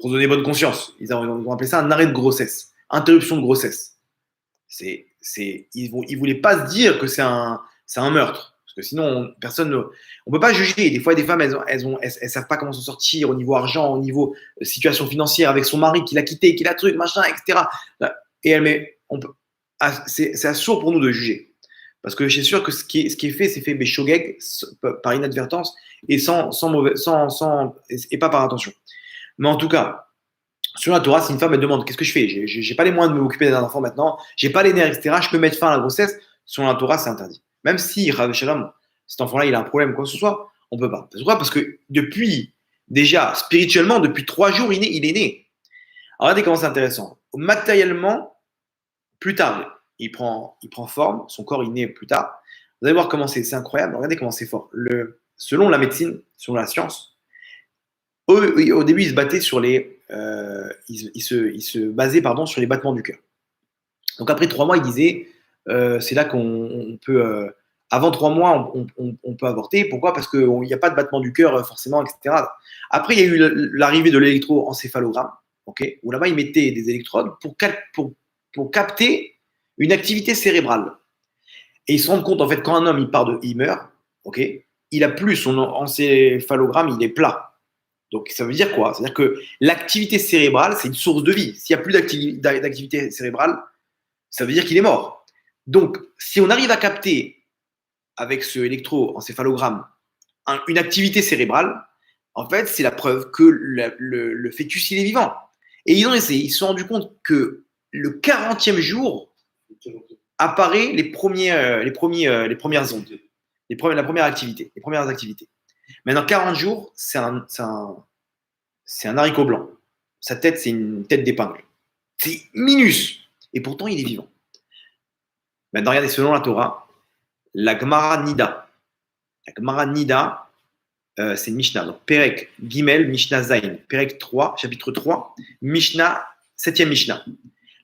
Pour donner bonne conscience. Ils vont appeler ça un arrêt de grossesse. Interruption de grossesse. Ils ne voulaient pas se dire que c'est un meurtre. Parce que sinon, personne on ne peut pas juger. Des fois, des femmes, elles ne savent pas comment s'en sortir au niveau argent, au niveau situation financière, avec son mari qui l'a quitté, qui l'a truc, machin, etc. Et c'est assourd pour nous de juger. Parce que je suis sûr que ce qui est fait, c'est fait béchogeg, par inadvertance, et et pas par attention. Mais en tout cas, sur la Torah, si une femme elle demande qu'est-ce que je fais, j'ai pas les moyens de m'occuper d'un enfant maintenant, j'ai pas les nerfs, etc. Je peux mettre fin à la grossesse. Sur la Torah, c'est interdit. Même si Shalom, cet enfant-là, il a un problème, quoi que ce soit, on peut pas. Pourquoi? Parce que déjà, spirituellement, depuis 3 jours, il est né. Alors, regardez comment c'est intéressant. Matériellement, plus tard, il prend forme, son corps, il naît plus tard. Vous allez voir comment c'est incroyable. Regardez comment c'est fort. Selon la médecine, selon la science, au début, ils se battaient sur ils se basaient sur les battements du cœur. Donc après 3 mois, ils disaient, c'est là qu'on peut, avant 3 mois, on peut avorter. Pourquoi? Parce qu'il n'y a pas de battement du cœur forcément, etc. Après, il y a eu l'arrivée de l'électroencéphalogramme, okay, où là-bas, ils mettaient des électrodes pour capter une activité cérébrale. Et ils se rendent compte, en fait, quand un homme il meurt, okay, il n'a plus son encéphalogramme, il est plat. Donc, ça veut dire quoi? C'est-à-dire que l'activité cérébrale, c'est une source de vie. S'il n'y a plus d'activité cérébrale, ça veut dire qu'il est mort. Donc, si on arrive à capter avec ce électroencéphalogramme une activité cérébrale, en fait, c'est la preuve que le fœtus, il est vivant. Et ils ont essayé, ils se sont rendus compte que le 40e jour apparaît les premières ondes, la première activité, les premières activités. Maintenant, 40 jours, c'est un haricot blanc. Sa tête, c'est une tête d'épingle. C'est minus. Et pourtant, il est vivant. Maintenant, regardez, selon la Torah, la Gemara Nida. La Gemara Nida, c'est une Mishnah. Donc, Perek Gimel, Mishnah Zayin. Perek 3, chapitre 3, Mishnah, 7e Mishnah.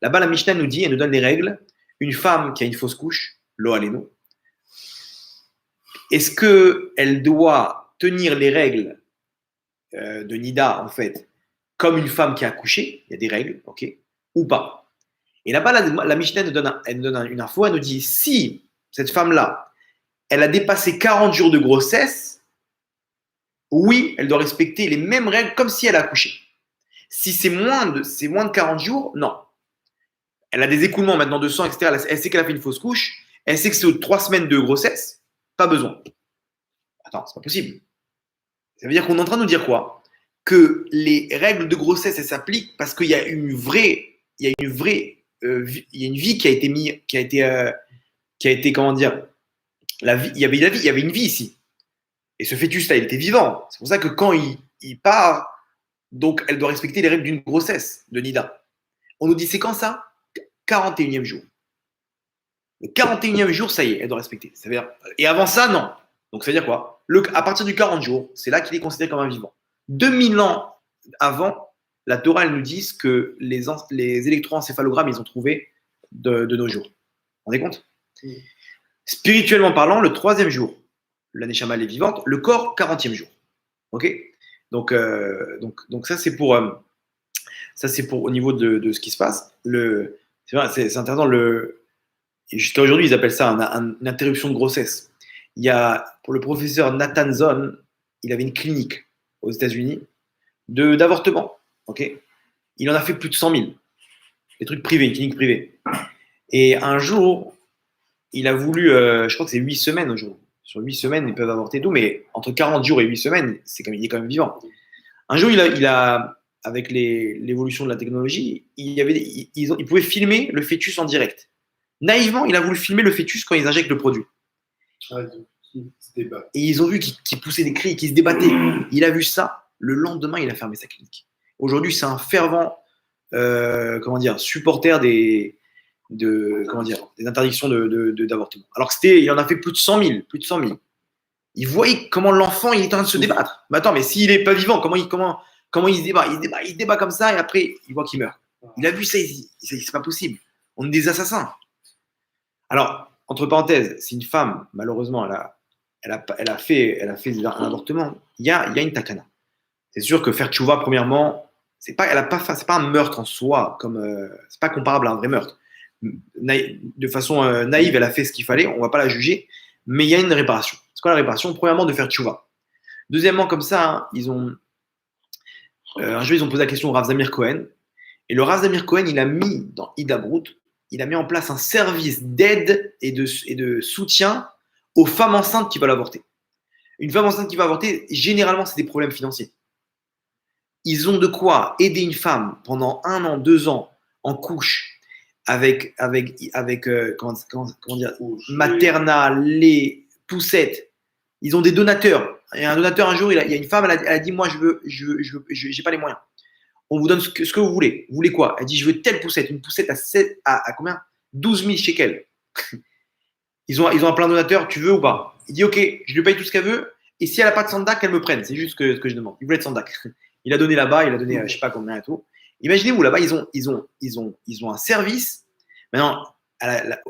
Là-bas, la Mishnah nous dit, elle nous donne les règles. Une femme qui a une fausse couche, lo aleno, est-ce qu'elle doit tenir les règles de Nida, en fait, comme une femme qui a accouché? Il y a des règles, ok, ou pas? Et là-bas, la Mishnah elle nous donne une info, elle nous dit, si cette femme-là, elle a dépassé 40 jours de grossesse, oui, elle doit respecter les mêmes règles comme si elle a accouché. Si c'est moins de 40 jours, non. Elle a des écoulements maintenant de sang, etc. Elle sait qu'elle a fait une fausse couche. Elle sait que c'est 3 semaines de grossesse. Pas besoin. Attends, c'est pas possible. Ça veut dire qu'on est en train de nous dire quoi? Que les règles de grossesse, elles s'appliquent parce qu'il y a une vraie vie qui a été mise, comment dire, la vie, il y avait une vie ici. Et ce fœtus-là, il était vivant. C'est pour ça que quand il part, donc elle doit respecter les règles d'une grossesse de Nida. On nous dit, c'est quand ça? 41e jour. Le 41e jour, ça y est, elle doit respecter. Ça veut dire, et avant ça, non. Donc ça veut dire quoi? À partir du 40 jours, c'est là qu'il est considéré comme un vivant. 2000 ans avant, la Torah, elle nous dit que les électroencéphalogrammes, ils ont trouvé de nos jours. Vous vous rendez compte? Spirituellement parlant, le 3e jour, la Neshama elle est vivante, le corps, 40e jour. Ok? Donc ça, c'est pour au niveau de ce qui se passe. C'est intéressant. Jusqu'à aujourd'hui, ils appellent ça une interruption de grossesse. Il y a, pour le professeur Nathan Zon, il avait une clinique aux États-Unis d'avortement. Ok? Il en a fait plus de 100 000. Des trucs privés, une clinique privée. Et un jour, il a voulu, je crois que c'est 8 semaines aujourd'hui. Sur 8 semaines, ils peuvent avorter tout, mais entre 40 jours et 8 semaines, il est quand même vivant. Un jour, avec l'évolution de la technologie, il pouvait filmer le fœtus en direct. Naïvement, il a voulu filmer le fœtus quand ils injectent le produit. Et ils ont vu qu'il poussait des cris, qu'il se débattait. Il a vu ça. Le lendemain, il a fermé sa clinique. Aujourd'hui, c'est un fervent supporter des interdictions d'avortement. Alors il en a fait plus de 100 000. Il voyait comment l'enfant il est en train de se débattre. Mais attends, mais s'il n'est pas vivant, comment il se débat? Il se débat comme ça et après, il voit qu'il meurt. Il a vu ça, il dit, c'est pas possible. On est des assassins. Alors, entre parenthèses, si une femme, malheureusement, elle a fait un avortement, il y a une takana. C'est sûr que faire tchouva, premièrement, c'est pas un meurtre en soi, c'est pas comparable à un vrai meurtre. De façon naïve, elle a fait ce qu'il fallait, on va pas la juger, mais il y a une réparation. C'est quoi la réparation? Premièrement, de faire tchouva. Deuxièmement, comme ça, un jour, ils ont posé la question au Rav Zamir Cohen, et le Rav Zamir Cohen, il a mis dans Hidabrut, il a mis en place un service d'aide et de soutien aux femmes enceintes qui veulent avorter. Une femme enceinte qui va avorter, généralement, c'est des problèmes financiers. Ils ont de quoi aider une femme pendant 1 an, 2 ans en couche avec comment dire, maternat, lait, poussette. Ils ont des donateurs. Il y a un donateur un jour, il y a une femme, elle a dit moi j'ai pas les moyens. On vous donne ce que vous voulez. Vous voulez quoi? Elle dit je veux telle poussette, une poussette à combien? 12 000 shekels. Ils ont un plein donateur, tu veux ou pas? Il dit ok, je lui paye tout ce qu'elle veut. Et si elle n'a pas de sandak, qu'elle me prenne. C'est juste ce que je demande. Il voulait de sandak. Il a donné là-bas, il a donné je sais pas combien et tout. Imaginez-vous, là-bas, ils ont un service. Maintenant, bien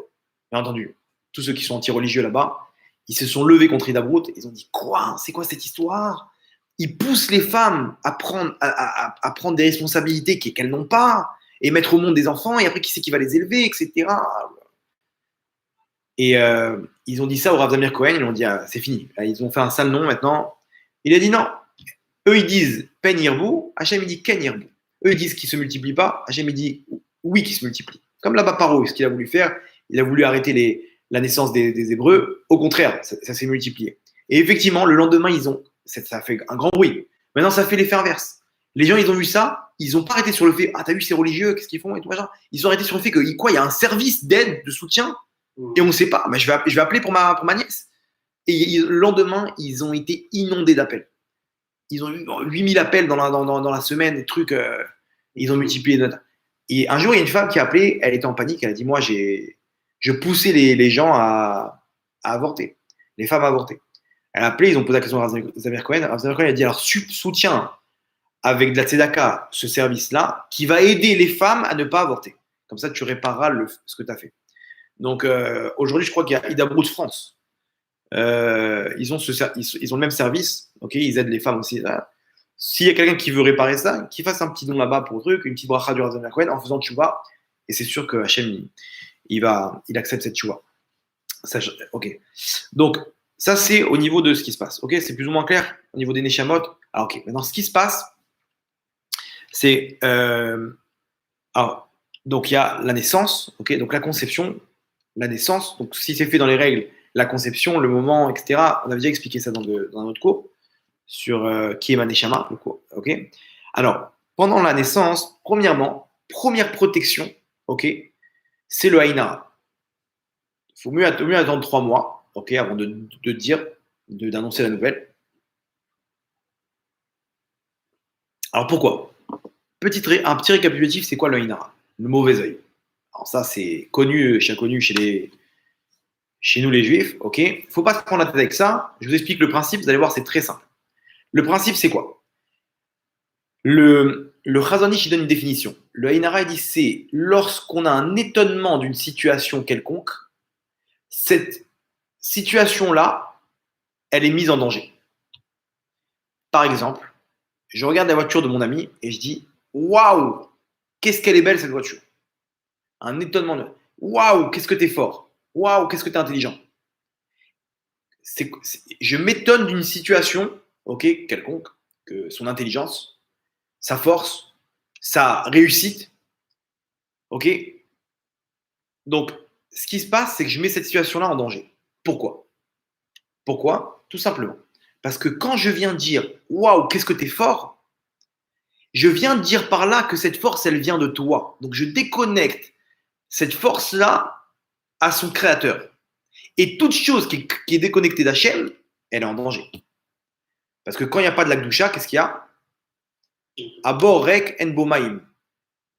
entendu, tous ceux qui sont anti-religieux là-bas, ils se sont levés contre Hidabrut. Ils ont dit quoi? C'est quoi cette histoire? Ils poussent les femmes à prendre des responsabilités qu'elles n'ont pas et mettre au monde des enfants. Et après, qui c'est qui va les élever, etc. Et ils ont dit ça au Rav Zamir Cohen. Ils ont dit c'est fini. Ils ont fait un sale nom maintenant. Il a dit non. Eux, ils disent Pen Yirbu, Hachem, il dit Ken Yirbu. Eux, ils disent qu'ils ne se multiplient pas, Hachem, il dit oui, qu'ils se multiplient. Comme là-bas, Paro, ce qu'il a voulu faire, il a voulu arrêter la naissance des Hébreux. Au contraire, ça s'est multiplié. Et effectivement, le lendemain, ça a fait un grand bruit. Maintenant, ça fait l'effet inverse. Les gens, ils ont vu ça, ils n'ont pas arrêté sur le fait t'as vu, ces religieux, qu'est-ce qu'ils font et tout, machin. Ils ont arrêté sur le fait qu'il y a un service d'aide, de soutien, et on ne sait pas. Mais je vais appeler pour ma nièce. Et le lendemain, ils ont été inondés d'appels. Ils ont eu 8000 appels dans la semaine, des trucs. Ils ont multiplié. Et un jour, il y a une femme qui a appelé, elle était en panique, elle a dit moi, je poussais les gens à avorter, les femmes à avorter. Elle a appelé, ils ont posé la question à Rav Zamir Cohen. Rav Zamir Cohen a dit alors soutiens avec de la tzedaka ce service-là qui va aider les femmes à ne pas avorter. Comme ça, tu répareras ce que tu as fait. Donc aujourd'hui, je crois qu'il y a Hidabrut France. Ils ont le même service, ok, ils aident les femmes aussi. S'il y a quelqu'un qui veut réparer ça, qu'il fasse un petit don là-bas pour le truc, une petite bracha du Rav Zamir Cohen en faisant tchouva, et c'est sûr que Hachem il accepte cette tchouva. Ok. Donc, ça, c'est au niveau de ce qui se passe. Ok, c'est plus ou moins clair au niveau des Neshamot. Alors, ok. Maintenant, ce qui se passe, c'est. Alors, donc, il y a la naissance. Ok, donc la conception, la naissance. Donc, si c'est fait dans les règles, la conception, le moment, etc. On avait déjà expliqué ça dans notre cours sur qui est ma Neshama, le cours. Ok. Alors, pendant la naissance, premièrement, première protection, ok, c'est le Haïnara. Il faut mieux attendre 3 mois, ok, avant de dire, d'annoncer la nouvelle. Alors pourquoi? Un petit récapitulatif, c'est quoi le Haïnara? Le mauvais œil. Alors ça, c'est connu chez nous les juifs, ok? Il ne faut pas se prendre la tête avec ça. Je vous explique le principe, vous allez voir, c'est très simple. Le principe, c'est quoi? Le Chazon Ish, il donne une définition. Le Haïnara, il dit c'est lorsqu'on a un étonnement d'une situation quelconque, cette situation-là, elle est mise en danger. Par exemple, je regarde la voiture de mon ami et je dis waouh, qu'est-ce qu'elle est belle cette voiture. Un étonnement de waouh, qu'est-ce que t'es fort. Waouh, qu'est-ce que t'es intelligent. Je m'étonne d'une situation, ok, quelconque, que son intelligence, sa force, sa réussite, ok. Donc, ce qui se passe, c'est que je mets cette situation-là en danger. Pourquoi? Pourquoi? Tout simplement. Parce que quand je viens dire waouh, qu'est-ce que t'es fort, je viens de dire par là que cette force, elle vient de toi. Donc, je déconnecte cette force-là à son créateur. Et toute chose qui est déconnectée d'Hachem, elle est en danger. Parce que quand il n'y a pas de l'Akdoucha, qu'est-ce qu'il y a? Abor rek en bomaim.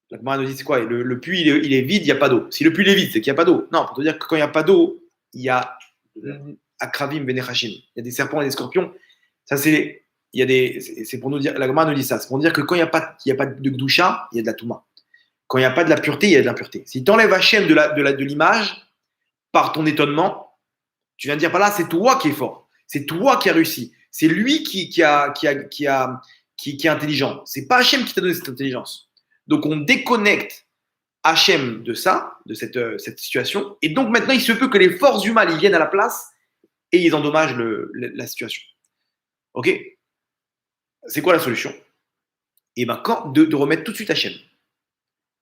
La Gemara nous dit c'est quoi? Le puits, il est vide, il n'y a pas d'eau. Si le puits est vide, c'est qu'il n'y a pas d'eau. Non, pour te dire que quand il n'y a pas d'eau, il y a Akravim Benechachim. Il y a des serpents et des scorpions. Ça, c'est pour nous dire, la Gemara nous dit ça. C'est pour dire que quand il n'y a pas de Gdoucha, il y a de la Touma. Quand il n'y a pas de la pureté, il y a de l'impureté. Si tu enlèves Hachem de l'image, par ton étonnement, tu viens de dire par là, c'est toi qui es fort. C'est toi qui as réussi. C'est lui qui est intelligent. C'est pas Hachem qui t'a donné cette intelligence. Donc on déconnecte Hachem de ça, de cette situation. Et donc maintenant, il se peut que les forces du mal ils viennent à la place et ils endommagent la situation. Ok? C'est quoi la solution? Et bien, de remettre tout de suite Hachem.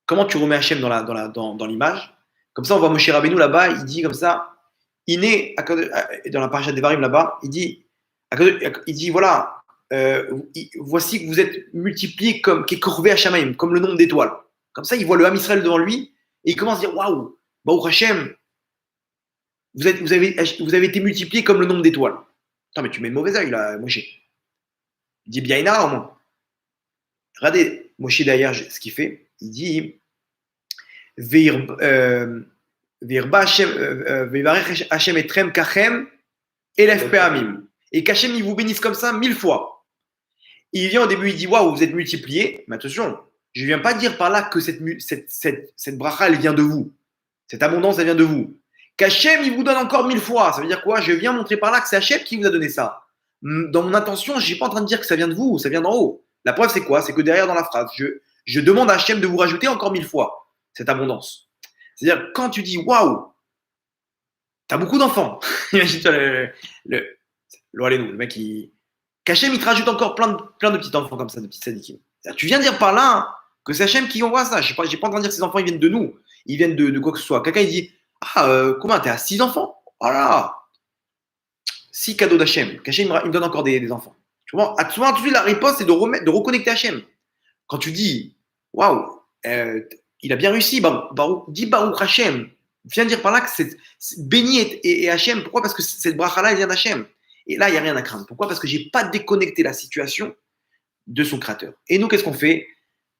Comment tu remets Hachem dans l'image? Comme ça, on voit Moshe Rabbeinu là-bas, il dit comme ça, dans la paracha Devarim là-bas, il dit voilà, voici que vous êtes multipliés comme Kekorvé Hashamaim, comme le nombre d'étoiles. Comme ça, il voit le Ham Israël devant lui et il commence à dire waouh, Baruch Hashem, vous avez été multipliés comme le nombre d'étoiles. Attends, mais tu mets le mauvais œil là, Moshe. Il dit bien au moins. Regardez, Moshe derrière ce qu'il fait, il dit Hashem etrem kachem elef pe'amim. Et qu'Hachem il vous bénisse comme ça 1000 fois. Il vient au début, il dit waouh, vous êtes multipliés. Mais attention, je ne viens pas dire par là que cette bracha elle vient de vous. Cette abondance elle vient de vous. Qu'Hachem il vous donne encore 1000 fois. Ça veut dire quoi? Je viens montrer par là que c'est Hachem qui vous a donné ça. Dans mon intention, je ne suis pas en train de dire que ça vient de vous ou ça vient d'en haut. La preuve c'est quoi? C'est que derrière dans la phrase, je demande à Hachem de vous rajouter encore 1000 fois cette abondance. C'est-à-dire, quand tu dis waouh, t'as beaucoup d'enfants. Imagine-toi le mec qu'Hachem il te rajoute encore plein de petits enfants comme ça, de petits sadikim. Tu viens de dire par là hein, que c'est Hachem qui envoie ça. Je n'ai pas en train de dire que ces enfants ils viennent de nous, ils viennent de quoi que ce soit. Quelqu'un il dit combien t'es à 6 enfants? Voilà, 6 cadeaux d'Hachem. Qu'Hachem il me donne encore des enfants. Tu vois, souvent tout de suite la réponse c'est de reconnecter Hachem. Quand tu dis waouh, il a bien réussi, dis Baruch Hashem. Viens dire par là que c'est béni et Hachem. Pourquoi? Parce que cette bracha-là, elle vient d'Hachem. Et là, il n'y a rien à craindre. Pourquoi? Parce que je n'ai pas déconnecté la situation de son créateur. Et nous, qu'est-ce qu'on fait?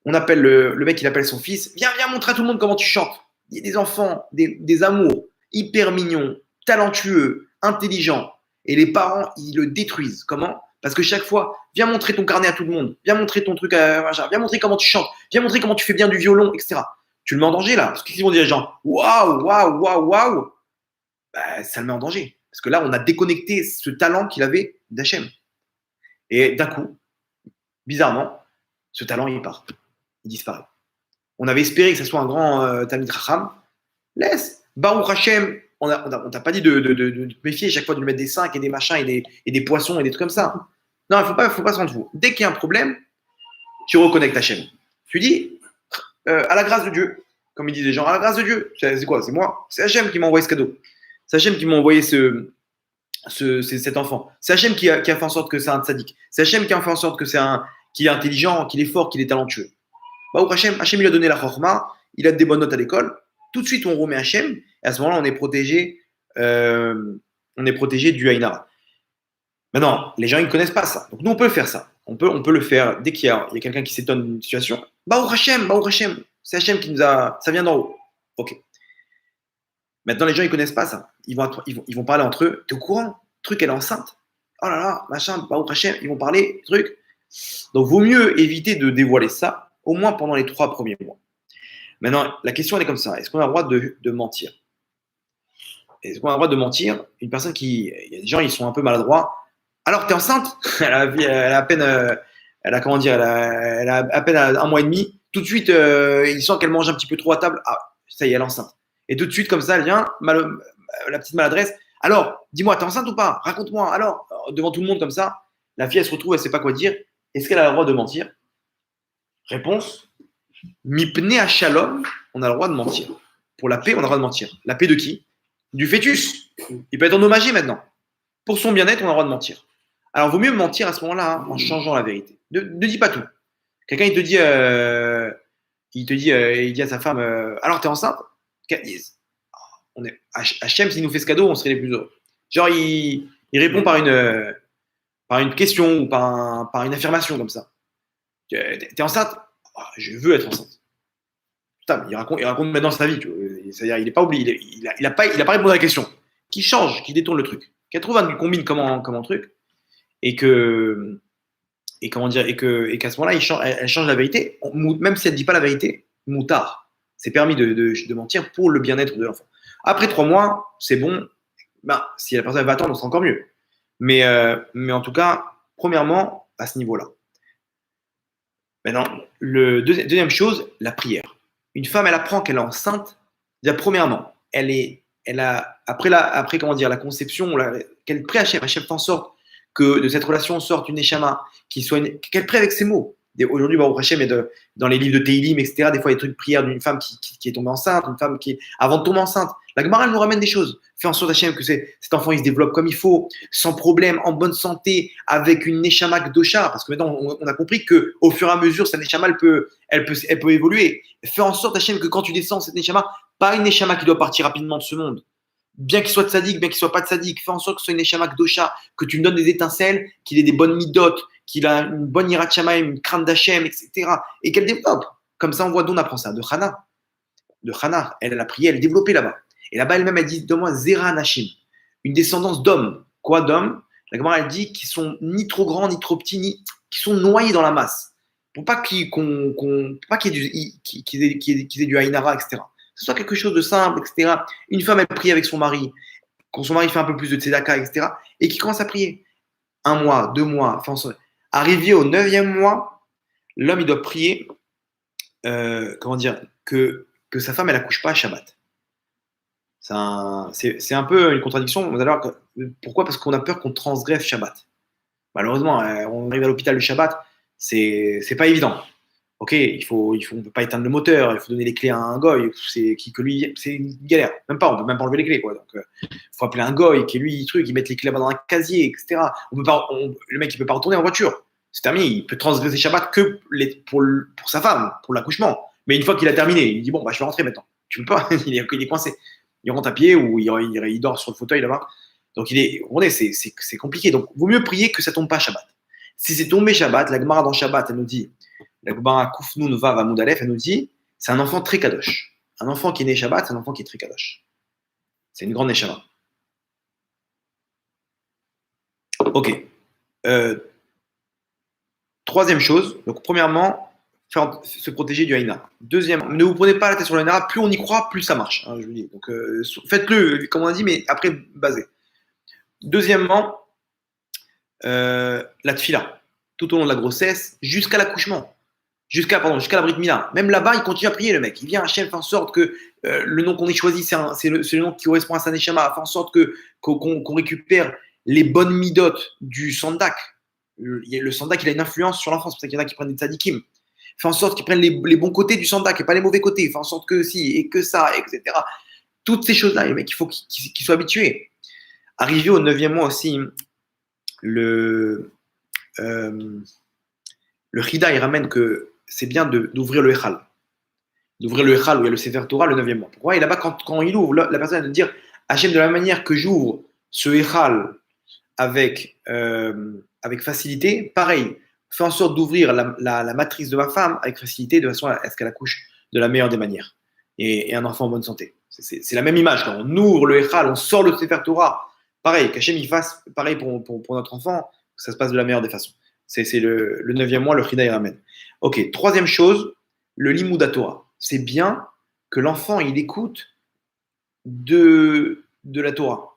On appelle le mec, il appelle son fils. Viens montrer à tout le monde comment tu chantes. Il y a des enfants, des amours, hyper mignons, talentueux, intelligents. Et les parents, ils le détruisent. Comment? Parce que chaque fois, viens montrer ton carnet à tout le monde. Viens montrer ton truc viens montrer comment tu chantes. Viens montrer comment tu fais bien du violon, etc. Tu le mets en danger là. Parce qu'ils vont dire les gens, waouh, waouh, waouh, waouh. Ça le met en danger. Parce que là, on a déconnecté ce talent qu'il avait d'Hachem. Et d'un coup, bizarrement, ce talent, il part. Il disparaît. On avait espéré que ce soit un grand Talmid Chacham. Laisse. Baruch Hashem, on t'a pas dit de te méfier chaque fois de lui mettre des 5 et des machins et des poissons et des trucs comme ça. Non, il ne faut pas se rendre fou. Dès qu'il y a un problème, tu reconnectes Hachem. Tu dis, à la grâce de Dieu, comme ils disent les gens, à la grâce de Dieu. C'est quoi? C'est moi. C'est Hachem qui m'a envoyé ce cadeau. C'est Hachem qui m'a envoyé cet enfant. C'est Hachem qui a fait en sorte que c'est un tzaddik. C'est Hachem qui a fait en sorte que qu'il est intelligent, qu'il est fort, qu'il est talentueux. Bah, Hachem, il a donné la chorma, il a des bonnes notes à l'école. Tout de suite, on remet Hachem. Et à ce moment-là, on est protégé du Haïnara. Maintenant, les gens, ils ne connaissent pas ça. Donc, nous, on peut faire ça. On peut le faire dès qu'il y a quelqu'un qui s'étonne d'une situation. Baruch Hashem. C'est Hachem qui nous a. Ça vient d'en haut. OK. Maintenant, les gens, ils ne connaissent pas ça. Ils vont parler entre eux. Tu es au courant? Le truc, elle est enceinte. Oh là là, machin, Baruch Hashem. Ils vont parler, truc. Donc, vaut mieux éviter de dévoiler ça, au moins pendant les 3 premiers mois. Maintenant, la question, elle est comme ça. Est-ce qu'on a le droit de mentir? Est-ce qu'on a le droit de mentir? Une personne il y a des gens, ils sont un peu maladroits. Alors, tu es enceinte? Elle a à peine, elle a à peine 1 mois et demi. Tout de suite, il sent qu'elle mange un petit peu trop à table. Ah, ça y est, elle est enceinte. Et tout de suite, comme ça, elle vient, la petite maladresse. Alors, dis-moi, t'es enceinte ou pas? Raconte-moi. Alors, devant tout le monde comme ça, la fille, elle se retrouve, elle ne sait pas quoi dire. Est-ce qu'elle a le droit de mentir? Réponse, mipne à shalom, on a le droit de mentir. Pour la paix, on a le droit de mentir. La paix de qui? Du fœtus. Il peut être endommagé maintenant. Pour son bien-être, on a le droit de mentir. Alors, il vaut mieux mentir à ce moment-là, hein, en changeant la vérité. Ne dis pas tout. Quelqu'un, il dit à sa femme, alors, t'es enceinte? Hachem, s'il nous fait ce cadeau, on serait les plus heureux. Genre, il répond par une question ou par une affirmation comme ça. T'es enceinte? Je veux être enceinte. Putain, il raconte maintenant sa vie. C'est-à-dire, il n'est pas oublié. Il n'a pas répondu à la question. Qui change, qui détourne le truc. Qui trouve un combine comme un truc. Et qu'à ce moment-là, elle change la vérité. Même si elle ne dit pas la vérité, moutard. C'est permis de mentir pour le bien-être de l'enfant. Après 3 mois, c'est bon. Ben, si la personne va attendre, c'est encore mieux. Mais en tout cas, premièrement, à ce niveau-là. Maintenant, deuxième chose, la prière. Une femme, elle apprend qu'elle est enceinte. Déjà, premièrement, après la conception, qu'elle prie Hachem fait en sorte que de cette relation sorte une neshama, qu'elle prie avec ses mots. Aujourd'hui, Baruch Hashem, dans les livres de Teilim, etc., des fois, il y a des trucs de prière d'une femme qui est tombée enceinte, une femme qui, avant de tomber enceinte, la Gemara, elle nous ramène des choses. Fait en sorte, Hashem, que cet enfant, il se développe comme il faut, sans problème, en bonne santé, avec une neshama kdosha, parce que maintenant, on a compris qu'au fur et à mesure, cette neshama, elle peut évoluer. Fais en sorte, Hashem, que quand tu descends cette neshama, pas une neshama qui doit partir rapidement de ce monde. Bien qu'il soit tzaddik, bien qu'il soit pas tzaddik, fais en sorte que ce soit une neshama kdosha, que tu me donnes des étincelles, qu'il ait des bonnes midotes, qu'il a une bonne yirat shamayim, une crainte d'Hachem, etc. Et qu'elle développe. Comme ça, on voit d'où on apprend ça. De Hana. Elle a prié, elle a développé là-bas. Et là-bas, elle-même, elle dit, donne-moi Zera Nashim, une descendance d'hommes. Quoi d'hommes? La Gemara, elle dit qu'ils sont ni trop grands, ni trop petits, qui sont noyés dans la masse. Pour pas qu'il y ait du Haïnara, etc. Que ce soit quelque chose de simple, etc. Une femme, elle prie avec son mari, quand son mari fait un peu plus de tzedaka, etc. Et qui commence à prier. 1 mois, 2 mois, arrivé au 9e mois, l'homme, il doit prier, que sa femme, elle accouche pas à Shabbat. C'est un peu une contradiction. Pourquoi? Parce qu'on a peur qu'on transgresse Shabbat. Malheureusement, on arrive à l'hôpital le Shabbat, c'est pas évident. Ok, on ne peut pas éteindre le moteur, il faut donner les clés à un goy, c'est une galère. On peut même pas enlever les clés, quoi. Donc, faut appeler un goy qui il met les clés là-bas dans un casier, etc. Le mec, il peut pas retourner en voiture. C'est terminé, il peut transgresser Shabbat que pour sa femme, pour l'accouchement. Mais une fois qu'il a terminé, il dit bon, je vais rentrer maintenant. Tu peux pas, il est coincé. Il rentre à pied ou il dort sur le fauteuil là-bas. Donc c'est compliqué. Donc, vaut mieux prier que ça tombe pas Shabbat. Si c'est tombé Shabbat, la Gemara dans Shabbat, elle nous dit, la Gemara Kufnun Vav Amud Aleph, elle nous dit, c'est un enfant très kadosh. Un enfant qui est né Shabbat, c'est un enfant qui est très kadosh. C'est une grande neshama. Ok. Troisième chose, donc premièrement, se protéger du haïna. Deuxièmement, ne vous prenez pas la tête sur le haïna, plus on y croit, plus ça marche. Hein, je vous dis. Donc faites-le, comme on a dit, mais après basé. Deuxièmement, la tfila, tout au long de la grossesse, jusqu'à l'accouchement. jusqu'à la Brit Mila. Même là-bas, il continue à prier, le mec. Il vient, Hachem, fait en sorte que le nom qu'on ait choisi, c'est le nom qui correspond à sa Neshama, fait en sorte qu'on récupère les bonnes midotes du Sandak. Le Sandak, il a une influence sur l'enfant, c'est pour ça qu'il y en a qui prennent des tzadikim. Fait en sorte qu'ils prennent les bons côtés du Sandak et pas les mauvais côtés. Fait en sorte que si, et que ça, etc. Toutes ces choses-là, les mecs, il faut qu'ils soient habitués. Arrivé au 9e mois aussi, le Chida, il ramène que c'est bien d'ouvrir le Echal. D'ouvrir le Echal où il y a le Sefer Torah le 9e mois. Pourquoi? Et là-bas, quand il ouvre, la personne va dire Hachem, de la manière que j'ouvre ce Echal avec facilité, pareil, fais en sorte d'ouvrir la matrice de ma femme avec facilité, de façon à ce qu'elle accouche de la meilleure des manières. Et un enfant en bonne santé. C'est la même image. Quand on ouvre le Echal, on sort le Sefer Torah, pareil, qu'Hachem il fasse pareil pour notre enfant, que ça se passe de la meilleure des façons. C'est le 9e mois, le Chida il ramène. Ok, 3e chose, le Limouda Torah. C'est bien que l'enfant il écoute de la Torah.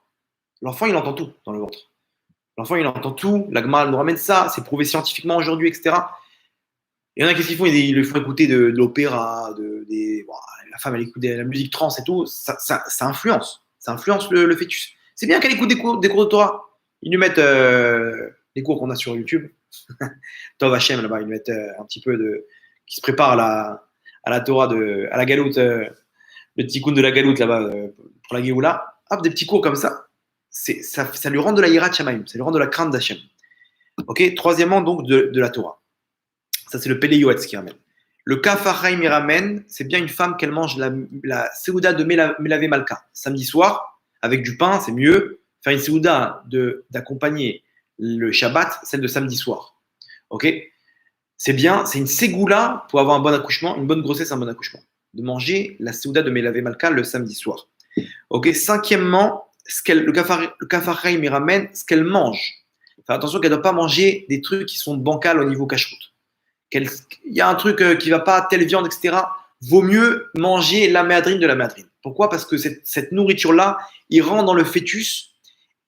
L'enfant il entend tout dans le ventre. L'enfant il entend tout, la Gemara nous ramène ça, c'est prouvé scientifiquement aujourd'hui, etc. Il y en a qui font, ils le font écouter de l'opéra, la femme elle écoute de la musique trance et tout, ça influence. Ça influence le fœtus. C'est bien qu'elle écoute des cours de Torah. Ils lui mettent les cours qu'on a sur YouTube. Tov Hachem, là-bas, ils lui mettent un petit peu qui se prépare à la Torah, à la galoute, le tikkun de la galoute là-bas, pour la Géoula. Hop, des petits cours comme ça. Ça lui rend de la hirat shamayim, ça lui rend de la crainte d'Hachem. Ok, 3e donc de la Torah. Ça, c'est le Pele Yoetz qui ramène. Le Kafar Haim ramène, c'est bien une femme qu'elle mange la Seouda de Melavé Malka. Samedi soir, avec du pain, c'est mieux. Faire une Seouda d'accompagner le Shabbat, celle de samedi soir. Ok? C'est bien, c'est une Ségoula pour avoir un bon accouchement, une bonne grossesse, un bon accouchement. De manger la Seouda de Melavé Malka le samedi soir. Ok? 5e, le Kafar Haim ramène ce qu'elle mange. Faire attention qu'elle ne doit pas manger des trucs qui sont bancals au niveau cache-route. Il y a un truc qui ne va pas, telle viande, etc. Vaut mieux manger la méadrine de la méadrine. Pourquoi? Parce que cette nourriture-là, il rentre dans le fœtus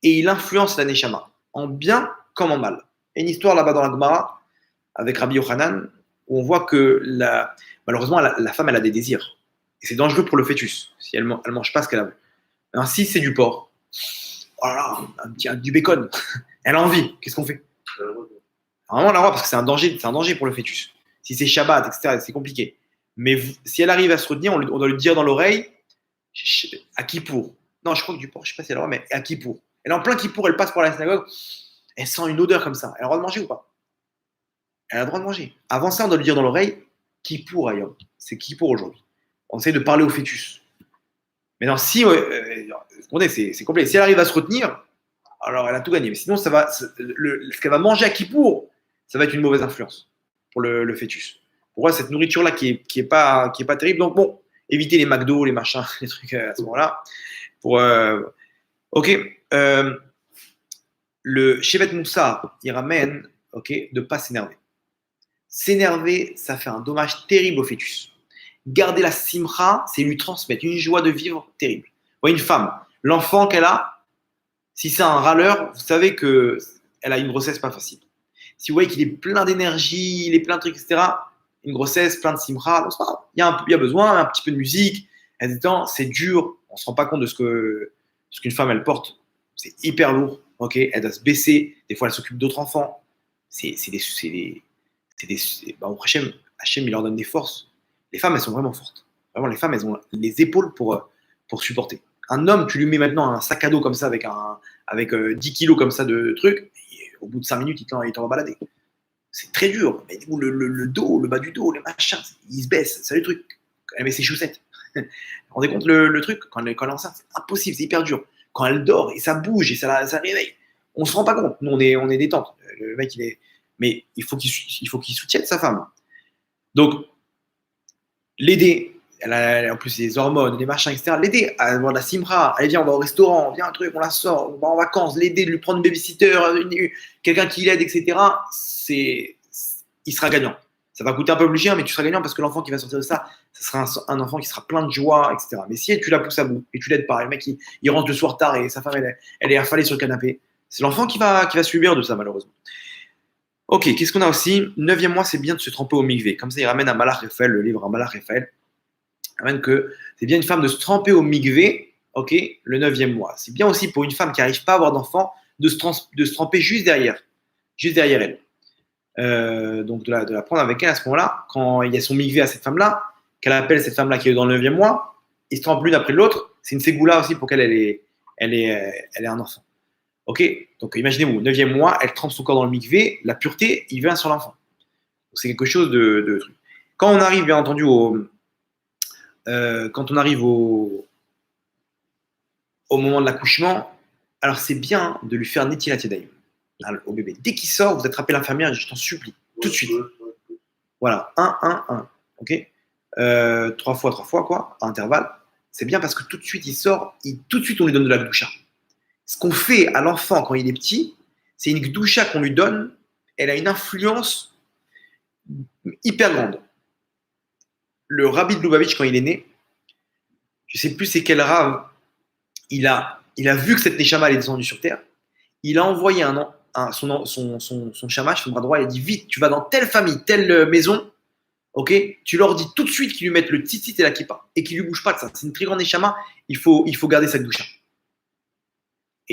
et il influence la neshama, en bien comme en mal. Il y a une histoire là-bas dans la Gemara avec Rabbi Yochanan où on voit que malheureusement la femme elle a des désirs et c'est dangereux pour le fœtus si elle mange pas ce qu'elle a. Ainsi c'est du porc, voilà, du bacon, elle a envie. Qu'est-ce qu'on fait? Vraiment, la roi, parce que c'est un danger pour le fœtus. Si c'est Shabbat, etc., c'est compliqué. Mais si elle arrive à se retenir, on doit lui dire dans l'oreille, à Kippour. Non, je crois que du porc, je ne sais pas si elle a le droit, mais à Kippour. Elle est en plein Kippour, elle passe par la synagogue, elle sent une odeur comme ça. Elle a le droit de manger ou pas? Elle a le droit de manger. Avant ça, on doit lui dire dans l'oreille, Kippour, ailleurs. C'est Kippour aujourd'hui. On essaie de parler au fœtus. Mais non, si, c'est complet. Si elle arrive à se retenir, alors elle a tout gagné. Mais sinon, ce qu'elle va manger à Kippour, ça va être une mauvaise influence pour le fœtus. Pourquoi cette nourriture-là qui est pas terrible? Donc bon, éviter les McDo, les machins, les trucs à ce moment-là. Ok. Le Shevet Moussa, il ramène, ok, de ne pas s'énerver. S'énerver, ça fait un dommage terrible au fœtus. Garder la simcha, c'est lui transmettre une joie de vivre terrible. Une femme, l'enfant qu'elle a, si c'est un râleur, vous savez qu'elle a une grossesse pas facile. Si vous voyez qu'il est plein d'énergie, il est plein de trucs, etc., une grossesse, plein de simcha, il y a besoin, un petit peu de musique, c'est dur, on ne se rend pas compte de ce qu'une femme, elle porte. C'est hyper lourd, ok, elle doit se baisser, des fois elle s'occupe d'autres enfants. Hachem, il leur donne des forces. Les femmes, elles sont vraiment fortes. Vraiment, les femmes, elles ont les épaules pour supporter. Un homme, tu lui mets maintenant un sac à dos comme ça avec 10 kilos comme ça de trucs, et au bout de 5 minutes, il t'en va balader. C'est très dur. Mais le dos, le bas du dos, les machins, il se baisse. C'est le truc. Elle met ses chaussettes. Vous vous rendez compte le truc? Quand elle est enceinte, c'est impossible, c'est hyper dur. Quand elle dort et ça bouge et ça réveille, on se rend pas compte. Nous, on est détente. Le mec, il est. Mais il faut qu'il soutienne sa femme. Donc, l'aider. En plus, les hormones, les machins, etc. L'aider à avoir de la simra. Allez, viens, on va au restaurant, viens un truc, on la sort, on va en vacances, l'aider, de lui prendre une babysitter, quelqu'un qui l'aide, etc. Il sera gagnant. Ça va coûter un peu plus cher, mais tu seras gagnant parce que l'enfant qui va sortir de ça, ce sera un enfant qui sera plein de joie, etc. Mais si tu la pousses à bout et tu l'aides pas, le mec il rentre le soir tard et sa femme elle est affalée sur le canapé, c'est l'enfant qui va subir de ça malheureusement. Ok, qu'est-ce qu'on a aussi? 9e mois, c'est bien de se tremper au mikvé. Comme ça, il ramène à Malach Raphaël, le livre à Malach Raphaël. Il ramène que c'est bien une femme de se tremper au mikvé, ok, le 9e mois. C'est bien aussi pour une femme qui n'arrive pas à avoir d'enfant de se tremper juste derrière elle. Donc de la prendre avec elle à ce moment-là, quand il y a son mikvé à cette femme-là, qu'elle appelle cette femme-là qui est dans le 9e mois, ils se trempent l'une après l'autre. C'est une ségoula aussi pour qu'elle elle ait un enfant. Ok, donc imaginez-vous, 9e mois, elle trempe son corps dans le mikvé, la pureté, il vient sur l'enfant. Donc c'est quelque chose de truc. Quand on arrive, bien entendu, quand on arrive au moment de l'accouchement, alors c'est bien de lui faire Netilat Yadayim au bébé. Dès qu'il sort, vous attrapez l'infirmière, je t'en supplie, tout de suite. Voilà, 1, 1, 1. Ok, 3 fois, quoi, à intervalle. C'est bien parce que tout de suite, il sort, tout de suite, on lui donne de la gdoucha. Ce qu'on fait à l'enfant quand il est petit, c'est une gdoucha qu'on lui donne, elle a une influence hyper grande. Le rabbi de Lubavitch, quand il est né, je ne sais plus c'est quel rave, il a vu que cette neshama elle est descendue sur terre, il a envoyé son shamash, son bras droit, il a dit vite, tu vas dans telle famille, telle maison, ok, tu leur dis tout de suite qu'ils lui mettent le tzitzit et la kippa et qu'ils lui bougent pas de ça. C'est une très grande neshama, il faut garder cette doucha.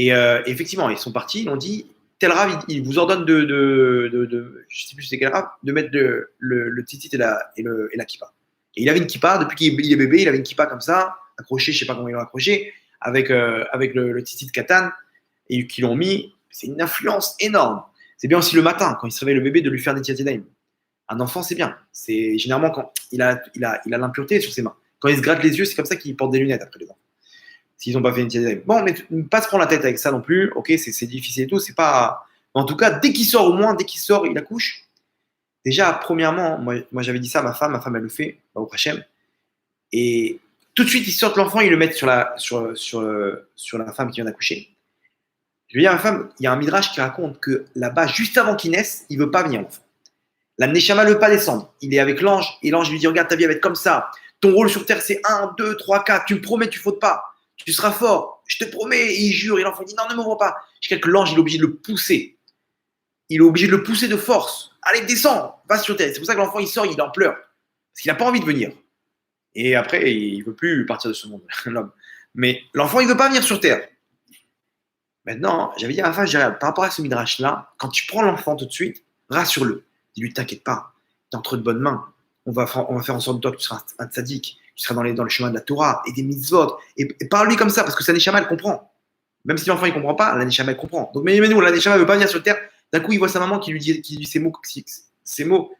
Et effectivement, ils sont partis, ils ont dit tel rave, il vous ordonne je sais plus c'est quel rave, de mettre le tzitzit et la kippa. Et il avait une kippa, depuis qu'il est bébé, il avait une kippa comme ça, accrochée, je sais pas comment ils l'ont accroché, avec le tzitzit katan, et qu'ils l'ont mis. C'est une influence énorme. C'est bien aussi le matin, quand il se réveille le bébé, de lui faire des tiatidaim. Un enfant, c'est bien. C'est généralement quand il a l'impureté sur ses mains. Quand il se gratte les yeux, c'est comme ça qu'il porte des lunettes après les enfants. S'ils n'ont pas fait une tiatidaim. Bon, mais ne pas se prendre la tête avec ça non plus. Ok, c'est difficile et tout. C'est pas. En tout cas, dès qu'il sort, il accouche. Déjà, premièrement, moi j'avais dit ça à ma femme elle le fait, au Hachem. Et tout de suite, ils sortent l'enfant, ils le mettent sur la femme qui vient d'accoucher. Je veux dire à ma femme, il y a un midrash qui raconte que là-bas, juste avant qu'il naisse, il ne veut pas venir, l'enfant. La Neshama ne veut pas descendre. Il est avec l'ange, et l'ange lui dit, regarde, ta vie va être comme ça. Ton rôle sur terre, c'est 1, 2, 3, 4. Tu me promets, tu ne fautes pas. Tu seras fort. Je te promets. Et il jure. Et l'enfant dit, non, ne m'ouvre pas. Jusqu'à que l'ange, il est obligé de le pousser. Il est obligé de le pousser de force. Allez, descends, va sur terre. C'est pour ça que l'enfant, il sort, il en pleure. Parce qu'il n'a pas envie de venir. Et après, il ne veut plus partir de ce monde, l'homme. Mais l'enfant, il ne veut pas venir sur terre. Maintenant, j'avais dit à ma femme, par rapport à ce midrash-là, quand tu prends l'enfant tout de suite, rassure-le. Dis-lui, t'inquiète pas, tu es entre de bonnes mains. On va faire en sorte de toi que tu seras un tzaddik, tu seras dans le chemin de la Torah et des mitzvot. Et parle-lui comme ça, parce que sa neshama, elle comprend. Même si l'enfant, il ne comprend pas, la neshama, elle comprend. Donc, mais nous, la neshama ne veut pas venir sur terre. D'un coup, il voit sa maman qui lui dit ces mots.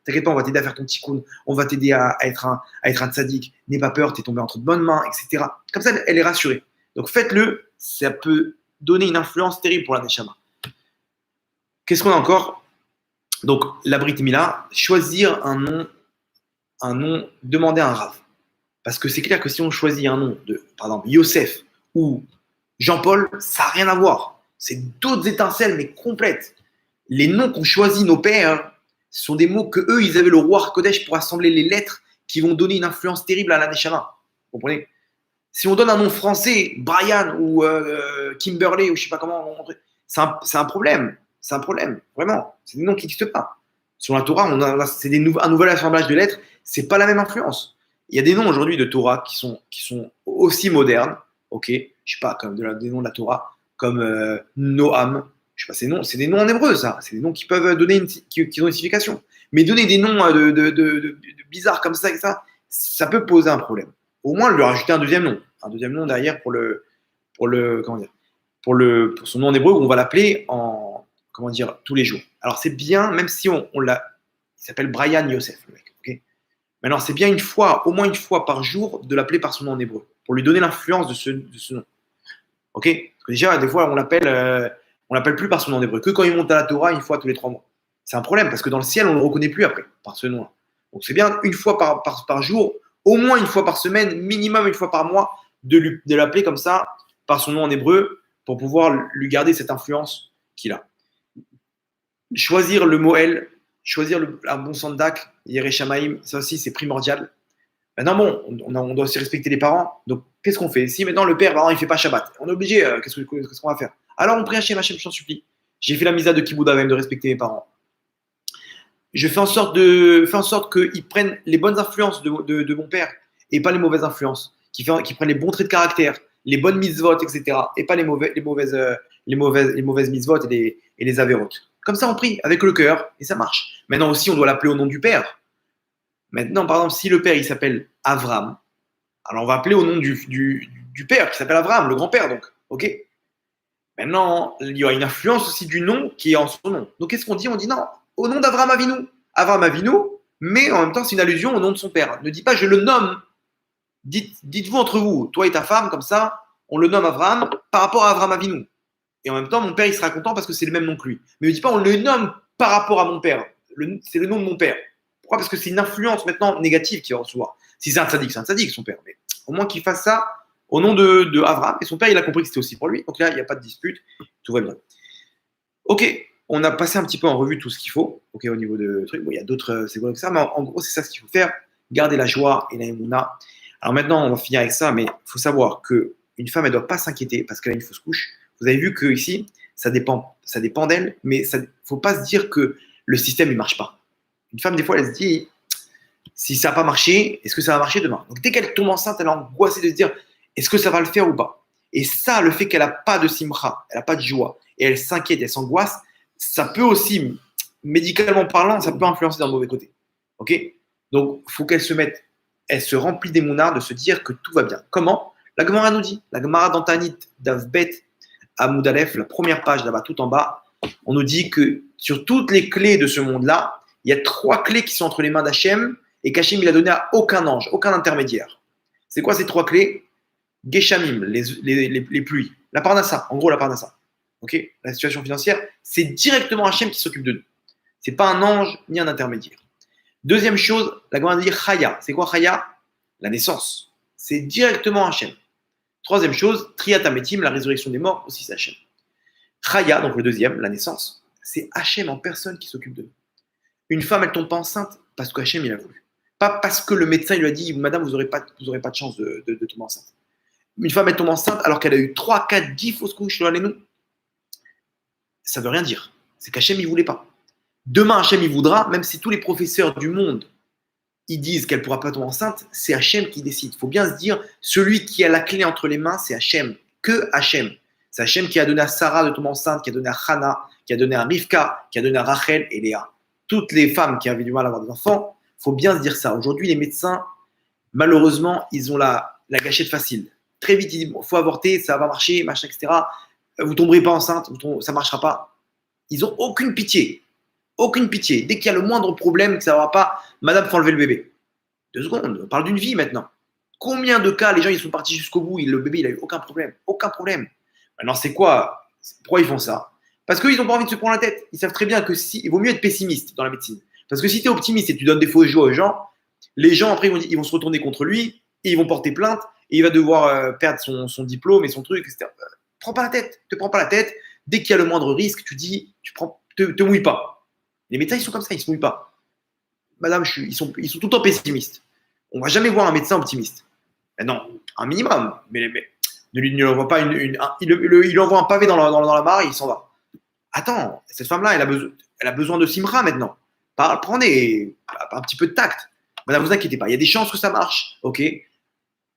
T'inquiète pas, on va t'aider à faire ton tikkun, on va t'aider à être un tzaddik. N'aie pas peur, tu es tombé entre de bonnes mains, etc. Comme ça, elle est rassurée. Donc, faites-le, ça peut donner une influence terrible pour la neshama. Qu'est-ce qu'on a encore? Donc, la Brit Mila, choisir un nom, demander à un rav. Parce que c'est clair que si on choisit un nom de, par exemple, Yosef ou Jean-Paul, ça n'a rien à voir. C'est d'autres étincelles, mais complètes. Les noms qu'ont choisis nos pères, ce sont des mots que eux, ils avaient le roi Kodesh pour assembler les lettres qui vont donner une influence terrible à la neshama. Vous comprenez? Si on donne un nom français, Brian ou Kimberley ou je sais pas comment, c'est un problème. C'est un problème, vraiment. C'est des noms qui n'existent pas. Sur la Torah, c'est un nouvel assemblage de lettres. C'est pas la même influence. Il y a des noms aujourd'hui de Torah qui sont aussi modernes. Ok, je sais pas, comme des noms de la Torah, comme Noam. Je sais pas, c'est des noms en hébreu, ça. C'est des noms qui peuvent donner qui ont une signification. Mais donner des noms de bizarres comme ça peut poser un problème. Au moins, lui rajouter un deuxième nom derrière pour son nom en hébreu, où on va l'appeler tous les jours. Alors c'est bien, même si il s'appelle Brian Yosef, le mec, ok. Mais alors c'est bien au moins une fois par jour, de l'appeler par son nom en hébreu, pour lui donner l'influence de ce nom, ok. Parce que déjà, des fois, on l'appelle plus par son nom en hébreu, que quand il monte à la Torah une fois tous les 3 mois. C'est un problème, parce que dans le ciel, on ne le reconnaît plus après, par ce nom-là. Donc c'est bien une fois par jour, au moins une fois par semaine, minimum une fois par mois, de l'appeler comme ça, par son nom en hébreu, pour pouvoir lui garder cette influence qu'il a. Choisir le Moël, choisir un bon sandak, Yereshamaim, ça aussi c'est primordial. Maintenant, bon, on doit aussi respecter les parents. Donc, qu'est-ce qu'on fait? Si maintenant le père, il ne fait pas Shabbat, on est obligé, qu'est-ce qu'on va faire? Alors, on prie Hachem, je t'en supplie. J'ai fait la misa de Kibbutz Avim, de respecter mes parents. je fais en sorte qu'ils prennent les bonnes influences de mon père et pas les mauvaises influences, qu'ils prennent les bons traits de caractère, les bonnes mitzvot, etc. et pas les mauvaises mitzvot et les avérotes. Comme ça, on prie avec le cœur et ça marche. Maintenant aussi, on doit l'appeler au nom du père. Maintenant, par exemple, si le père il s'appelle Avram, alors on va appeler au nom du père qui s'appelle Avram, le grand-père, donc. Ok. Maintenant, il y a une influence aussi du nom qui est en son nom. Donc, qu'est-ce qu'on dit? On dit non, au nom d'Avram Avinu. Avram Avinu, mais en même temps, c'est une allusion au nom de son père. Ne dis pas je le nomme. Dites-vous entre vous, toi et ta femme, comme ça, on le nomme Avram par rapport à Avram Avinu. Et en même temps, mon père, il sera content parce que c'est le même nom que lui. Mais ne dis pas on le nomme par rapport à mon père. C'est le nom de mon père. Pourquoi? Parce que c'est une influence maintenant négative qu'il va recevoir. Si c'est un tzaddik, son père. Mais au moins qu'il fasse ça au nom de Avram. Et son père, il a compris que c'était aussi pour lui. Donc là, il n'y a pas de dispute. Tout va bien. Ok, on a passé un petit peu en revue tout ce qu'il faut. Ok, au niveau de trucs. Bon, il y a d'autres c'est que ça. Mais en gros, c'est ça ce qu'il faut faire. Garder la joie et la émouna. Alors maintenant, on va finir avec ça. Mais il faut savoir qu'une femme, elle ne doit pas s'inquiéter parce qu'elle a une fausse couche. Vous avez vu que ici, ça dépend d'elle. Mais il ne faut pas se dire que le système ne marche pas. Une femme, des fois, elle se dit si ça n'a pas marché, est-ce que ça va marcher demain? Donc, dès qu'elle tombe enceinte, elle est angoissée de se dire est-ce que ça va le faire ou pas? Et ça, le fait qu'elle n'a pas de simcha, elle n'a pas de joie, et elle s'inquiète, elle s'angoisse, ça peut aussi, médicalement parlant, ça peut influencer d'un mauvais côté. Ok? Donc, il faut qu'elle se mette, elle se remplit des mounards de se dire que tout va bien. Comment? La Gemara nous dit, la Gemara d'Antanit, d'Avbet, à Moudalef, la première page là-bas, tout en bas, on nous dit que sur toutes les clés de ce monde-là, il y a 3 clés qui sont entre les mains d'Hachem et qu'Hachem il a donné à aucun ange, aucun intermédiaire. C'est quoi ces 3 clés? Geshamim, les pluies. La parnassa, en gros la parnassa. Okay, la situation financière, c'est directement Hachem qui s'occupe de nous. C'est pas un ange ni un intermédiaire. Deuxième chose, la Gemara dit Chaya. C'est quoi Chaya? La naissance. C'est directement Hachem. Troisième chose, Triatametim, la résurrection des morts, aussi c'est Hachem. Chaya, donc le deuxième, la naissance, c'est Hachem en personne qui s'occupe de nous. Une femme, elle tombe pas enceinte parce que Hachem il a voulu. Pas parce que le médecin lui a dit, madame, vous n'aurez pas de chance de tomber enceinte. Une femme, elle tombe enceinte alors qu'elle a eu 3, 4, 10 fausses couches dans les noms. Ça ne veut rien dire. C'est qu'Hachem, il ne voulait pas. Demain, Hachem, il voudra, même si tous les professeurs du monde, ils disent qu'elle ne pourra pas tomber enceinte, c'est Hachem qui décide. Il faut bien se dire, celui qui a la clé entre les mains, c'est Hachem. Que Hachem. C'est Hachem qui a donné à Sarah de tomber enceinte, qui a donné à Hana, qui a donné à Rivka, qui a donné à Rachel et Léa. Toutes les femmes qui avaient du mal à avoir des enfants, il faut bien se dire ça. Aujourd'hui, les médecins, malheureusement, ils ont la gâchette facile. Très vite, ils disent, il faut avorter, ça va marcher, machin, etc. Vous ne tomberez pas enceinte, ça ne marchera pas. Ils n'ont aucune pitié. Aucune pitié. Dès qu'il y a le moindre problème, que ça ne va pas, madame, il faut enlever le bébé. 2 secondes, on parle d'une vie maintenant. Combien de cas, les gens, ils sont partis jusqu'au bout, le bébé, il n'a eu aucun problème. Aucun problème. Maintenant, c'est quoi? Pourquoi ils font ça? Parce qu'ils n'ont pas envie de se prendre la tête. Ils savent très bien que il vaut mieux être pessimiste dans la médecine. Parce que si tu es optimiste et tu donnes des faux joies aux gens, les gens, après, ils vont se retourner contre lui et ils vont porter plainte et il va devoir perdre son diplôme et son truc, etc. Prends pas la tête. Te prends pas la tête. Dès qu'il y a le moindre risque, tu dis, te mouilles pas. Les médecins, ils sont comme ça, ils se mouillent pas. Madame, ils sont tout le temps pessimistes. On va jamais voir un médecin optimiste. Mais non, un minimum. Mais ne lui envoie pas il envoie un pavé dans la mare et il s'en va. Attends, cette femme-là, elle a besoin de simra maintenant. Prenez un petit peu de tact. Madame, vous inquiétez pas. Il y a des chances que ça marche. Ok,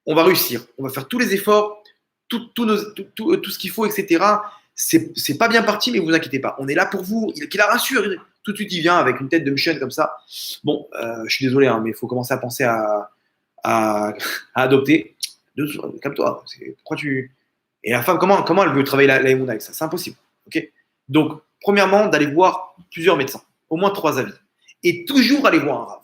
on va réussir. On va faire tous les efforts, tout ce qu'il faut, etc. C'est pas bien parti, mais vous inquiétez pas. On est là pour vous. Qu'il la rassure. Tout de suite, il vient avec une tête de Michel comme ça. Bon, je suis désolé, mais il faut commencer à penser à adopter. Calme-toi. Pourquoi tu. Et la femme, comment elle veut travailler la émouna avec ça? C'est impossible. Ok. Donc, premièrement, d'aller voir plusieurs médecins, au moins 3 avis. Et toujours aller voir un rave.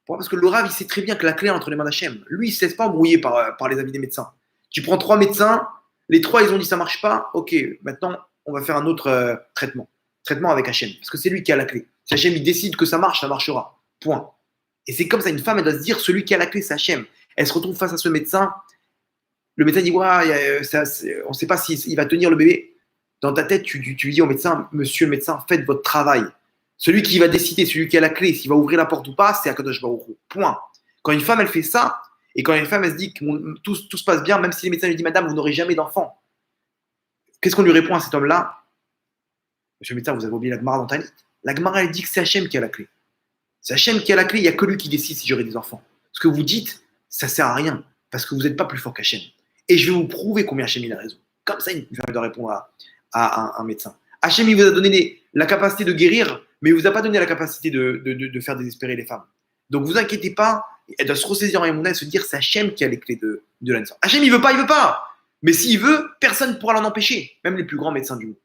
Pourquoi? Parce que le rave, il sait très bien que la clé est entre les mains d'Hachem. Lui, il ne se laisse pas embrouiller par les avis des médecins. Tu prends 3 médecins, les 3, ils ont dit ça ne marche pas. Ok, maintenant, on va faire un autre traitement. Traitement avec Hachem. Parce que c'est lui qui a la clé. Si Hachem, il décide que ça marche, ça marchera. Point. Et c'est comme ça, une femme, elle doit se dire, celui qui a la clé, c'est Hachem. Elle se retrouve face à ce médecin. Le médecin dit, ouais, on ne sait pas s'il va tenir le bébé. Dans ta tête, tu dis au médecin, monsieur le médecin, faites votre travail. Celui qui va décider, celui qui a la clé, s'il va ouvrir la porte ou pas, c'est Akadosh Baruch Hu. Point. Quand une femme, elle fait ça, et quand une femme, elle se dit que tout se passe bien, même si les médecins lui disent, madame, vous n'aurez jamais d'enfant. Qu'est-ce qu'on lui répond à cet homme-là? Monsieur le médecin, vous avez oublié la Gemara d'Antanit. La Gemara, elle dit que c'est Hachem qui a la clé. C'est Hachem qui a la clé, il n'y a que lui qui décide si j'aurai des enfants. Ce que vous dites, ça ne sert à rien, parce que vous n'êtes pas plus fort qu'Hachem. Et je vais vous prouver combien Hachem il a raison. Comme ça, il va de répondre à un médecin. Hachem, il vous a donné la capacité de guérir, mais il ne vous a pas donné la capacité de faire désespérer les femmes. Donc, vous inquiétez pas, elle doit se ressaisir en Emouna et se dire, c'est Hachem qui a les clés de la naissance. Hachem, il veut pas. Mais s'il veut, personne ne pourra l'en empêcher, même les plus grands médecins du monde.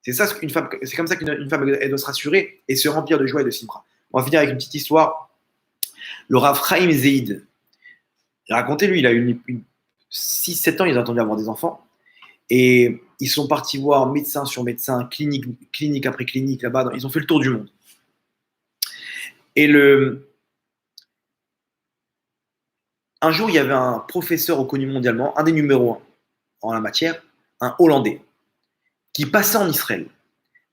C'est comme ça qu'une femme, elle doit se rassurer et se remplir de joie et de simra. On va finir avec une petite histoire. Le Rav Chaim Zeid, il racontait, lui, il a eu 6-7 ans, il a entendu avoir des enfants. Et ils sont partis voir médecin sur médecin, clinique après clinique, là-bas. Ils ont fait le tour du monde. Et un jour, il y avait un professeur reconnu mondialement, un des numéros 1 en la matière, un Hollandais, qui passait en Israël.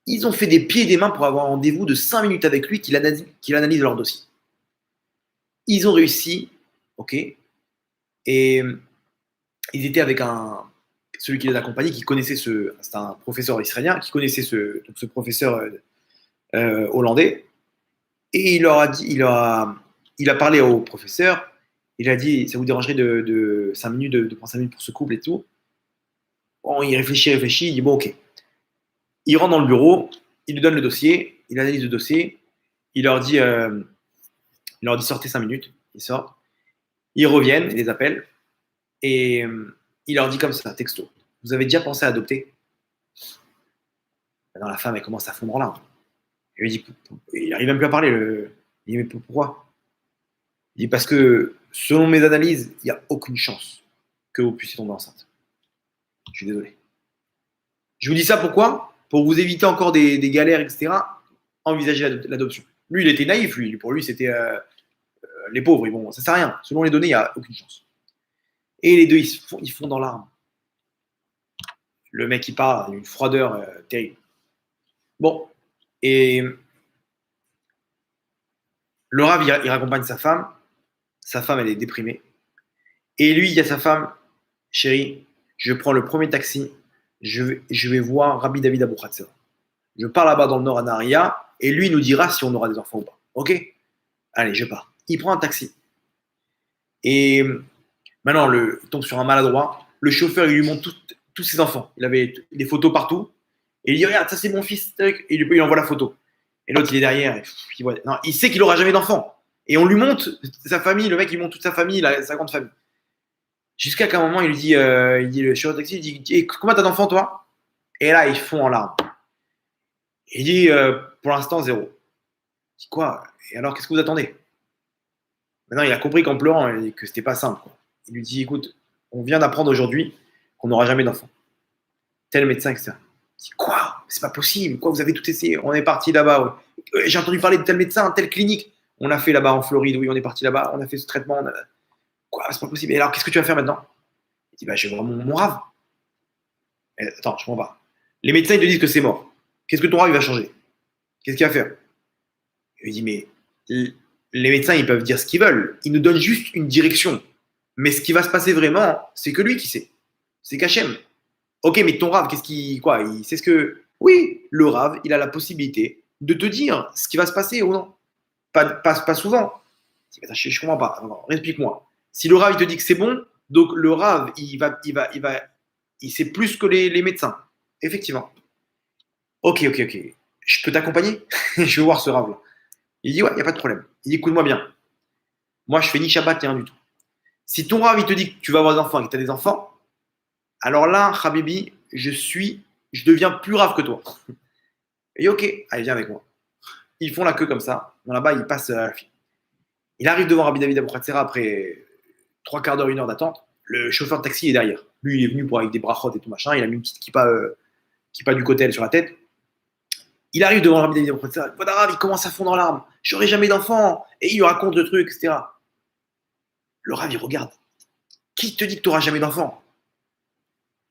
Ils ont fait des pieds et des mains pour avoir un rendez-vous de 5 minutes avec lui qu'il analyse leur dossier. Ils ont réussi, ok, et ils étaient avec celui qui les accompagnait, qui connaissait c'est un professeur israélien, qui connaissait ce professeur hollandais, et il a parlé au professeur, il a dit, ça vous dérangerait de 5 minutes, de prendre 5 minutes pour ce couple et tout. Bon, il réfléchit, il dit, bon, ok. Il rentre dans le bureau, il lui donne le dossier, il analyse le dossier, il leur dit sortez 5 minutes, ils sortent, ils reviennent, ils les appellent, et il leur dit comme ça, texto, vous avez déjà pensé à adopter? Maintenant, la femme, elle commence à fondre en larmes. Il lui dit, il n'arrive même plus à parler. Il dit, mais pourquoi? Il dit, parce que selon mes analyses, il n'y a aucune chance que vous puissiez tomber enceinte. Je suis désolé. Je vous dis ça pourquoi? Pour vous éviter encore des galères, etc. Envisagez l'adoption. Lui, il était naïf, lui. Pour lui, c'était les pauvres. Bon, ça ne sert à rien. Selon les données, il n'y a aucune chance. Et les deux, ils font dans l'arme. Le mec, il parle, une froideur terrible. Bon, et le Rav, il raccompagne sa femme. Sa femme, elle est déprimée. Et lui, il dit à sa femme, chérie, je prends le premier taxi, je vais voir Rabbi David Abou Khatsera. Je pars là-bas dans le nord à Naria, et lui, il nous dira si on aura des enfants ou pas. Ok? Allez, je pars. Il prend un taxi. Et maintenant, il tombe sur un maladroit. Le chauffeur, il lui montre tous ses enfants. Il avait des photos partout. Et il dit, regarde, ça c'est mon fils. Et il envoie la photo. Et l'autre, il est derrière. Et il sait qu'il n'aura jamais d'enfants. Et on lui montre sa famille. Le mec, il montre toute sa famille, sa grande famille. Jusqu'à qu'à un moment, il dit, le chauffeur de taxi, il dit, combien t'as d'enfants, toi? Et là, ils font en larmes. Il dit, pour l'instant, 0. Il dit, quoi? Et alors, qu'est-ce que vous attendez? Maintenant, il a compris qu'en pleurant, que c'était pas simple, quoi. Il lui dit, écoute, on vient d'apprendre aujourd'hui qu'on n'aura jamais d'enfants. Tel médecin, etc. Il dit, quoi? C'est pas possible. Quoi, vous avez tout essayé? On est parti là-bas. Ouais. J'ai entendu parler de tel médecin, telle clinique. On a fait là-bas en Floride. Oui, on est parti là-bas. On a fait ce traitement. Quoi? C'est pas possible. Et alors, qu'est-ce que tu vas faire maintenant? Il dit, je vais voir mon Rav. Attends, je comprends pas. Les médecins, ils te disent que c'est mort. Qu'est-ce que ton Rav, il va changer? Qu'est-ce qu'il va faire? Il lui dit, mais les médecins, ils peuvent dire ce qu'ils veulent. Ils nous donnent juste une direction. Mais ce qui va se passer vraiment, c'est que lui qui sait. C'est qu'Hachem. Ok, mais ton Rav, il sait ce que... Oui, le Rav, il a la possibilité de te dire ce qui va se passer ou non. Pas souvent. Je comprends pas. Alors, explique-moi. Si le Rav, il te dit que c'est bon, donc le Rav, il sait plus que les médecins. Effectivement. Ok. Je peux t'accompagner? Je veux voir ce Rav-là. Il dit, ouais, il n'y a pas de problème. Il dit, écoute-moi bien. Moi, je fais ni Shabbat ni rien du tout. Si ton Rav, il te dit que tu vas avoir des enfants et que tu as des enfants, alors là, Habibi, je deviens plus Rav que toi. Et ok, allez, viens avec moi. Ils font la queue comme ça. Là-bas, ils passent à la file. Il arrive devant Rabbi David Abou Khatsera après 3/4 d'heure, 1 heure d'attente. Le chauffeur de taxi est derrière. Lui, il est venu avec des brachot et tout machin. Il a mis une petite kippa du côté sur la tête. Il arrive devant Rabbi David Abou Khatsera. Rav, il commence à fondre en larmes. J'aurai jamais d'enfant. Et il lui raconte le truc, etc. Le Rav, il regarde. Qui te dit que tu n'auras jamais d'enfant?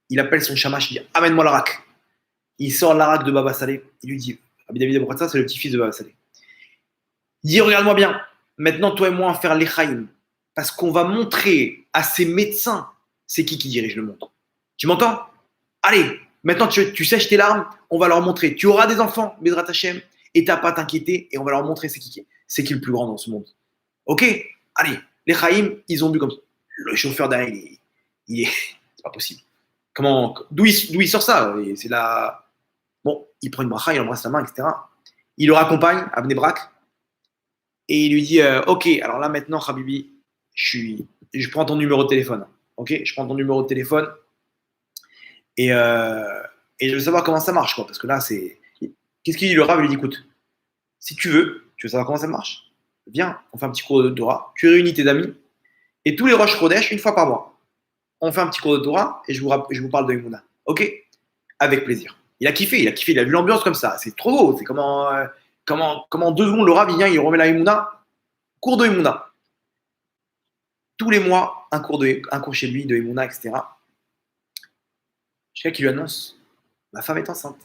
Il appelle son shamash, il dit, amène-moi l'arak. Il sort l'arak de Baba Saleh. Il lui dit, Rabbi David Abou Khatsera, c'est le petit-fils de Baba Saleh. Il dit, regarde-moi bien. Maintenant, toi et moi, on va faire l'Echaïm. Parce qu'on va montrer à ces médecins, c'est qui dirige le monde. Tu m'entends? Allez, maintenant tu sèches tes larmes, on va leur montrer. Tu auras des enfants, Bezrat Hashem, et tu n'as pas à t'inquiéter, et on va leur montrer c'est qui. c'est qui le plus grand dans ce monde? Ok, allez, les Chaim, ils ont bu comme ça. Le chauffeur derrière, c'est pas possible. D'où il sort ça? Et c'est là. Bon, il prend une bracha, il embrasse la main, etc. Il le raccompagne à Bnei Brak et il lui dit ok, alors là maintenant, Habibi, je prends ton numéro de téléphone. Ok, je prends ton numéro de téléphone et, euh, et je veux savoir comment ça marche, quoi. Parce que là, c'est. Qu'est-ce qu'il dit le Rav? Il lui dit écoute, si tu veux savoir comment ça marche, viens, on fait un petit cours de Torah, tu réunis tes amis et tous les Rosh Chodesh, une fois par mois, on fait un petit cours de Torah et je vous parle de Emouna. Ok? Avec plaisir. Il a kiffé, il a vu l'ambiance comme ça. C'est trop beau. C'est comment 2 secondes, le Rav, il vient, il remet la Emouna, cours de Emouna. Tous les mois, un cours chez lui de Emouna, etc. Jusqu'à qui lui annonce ma femme est enceinte.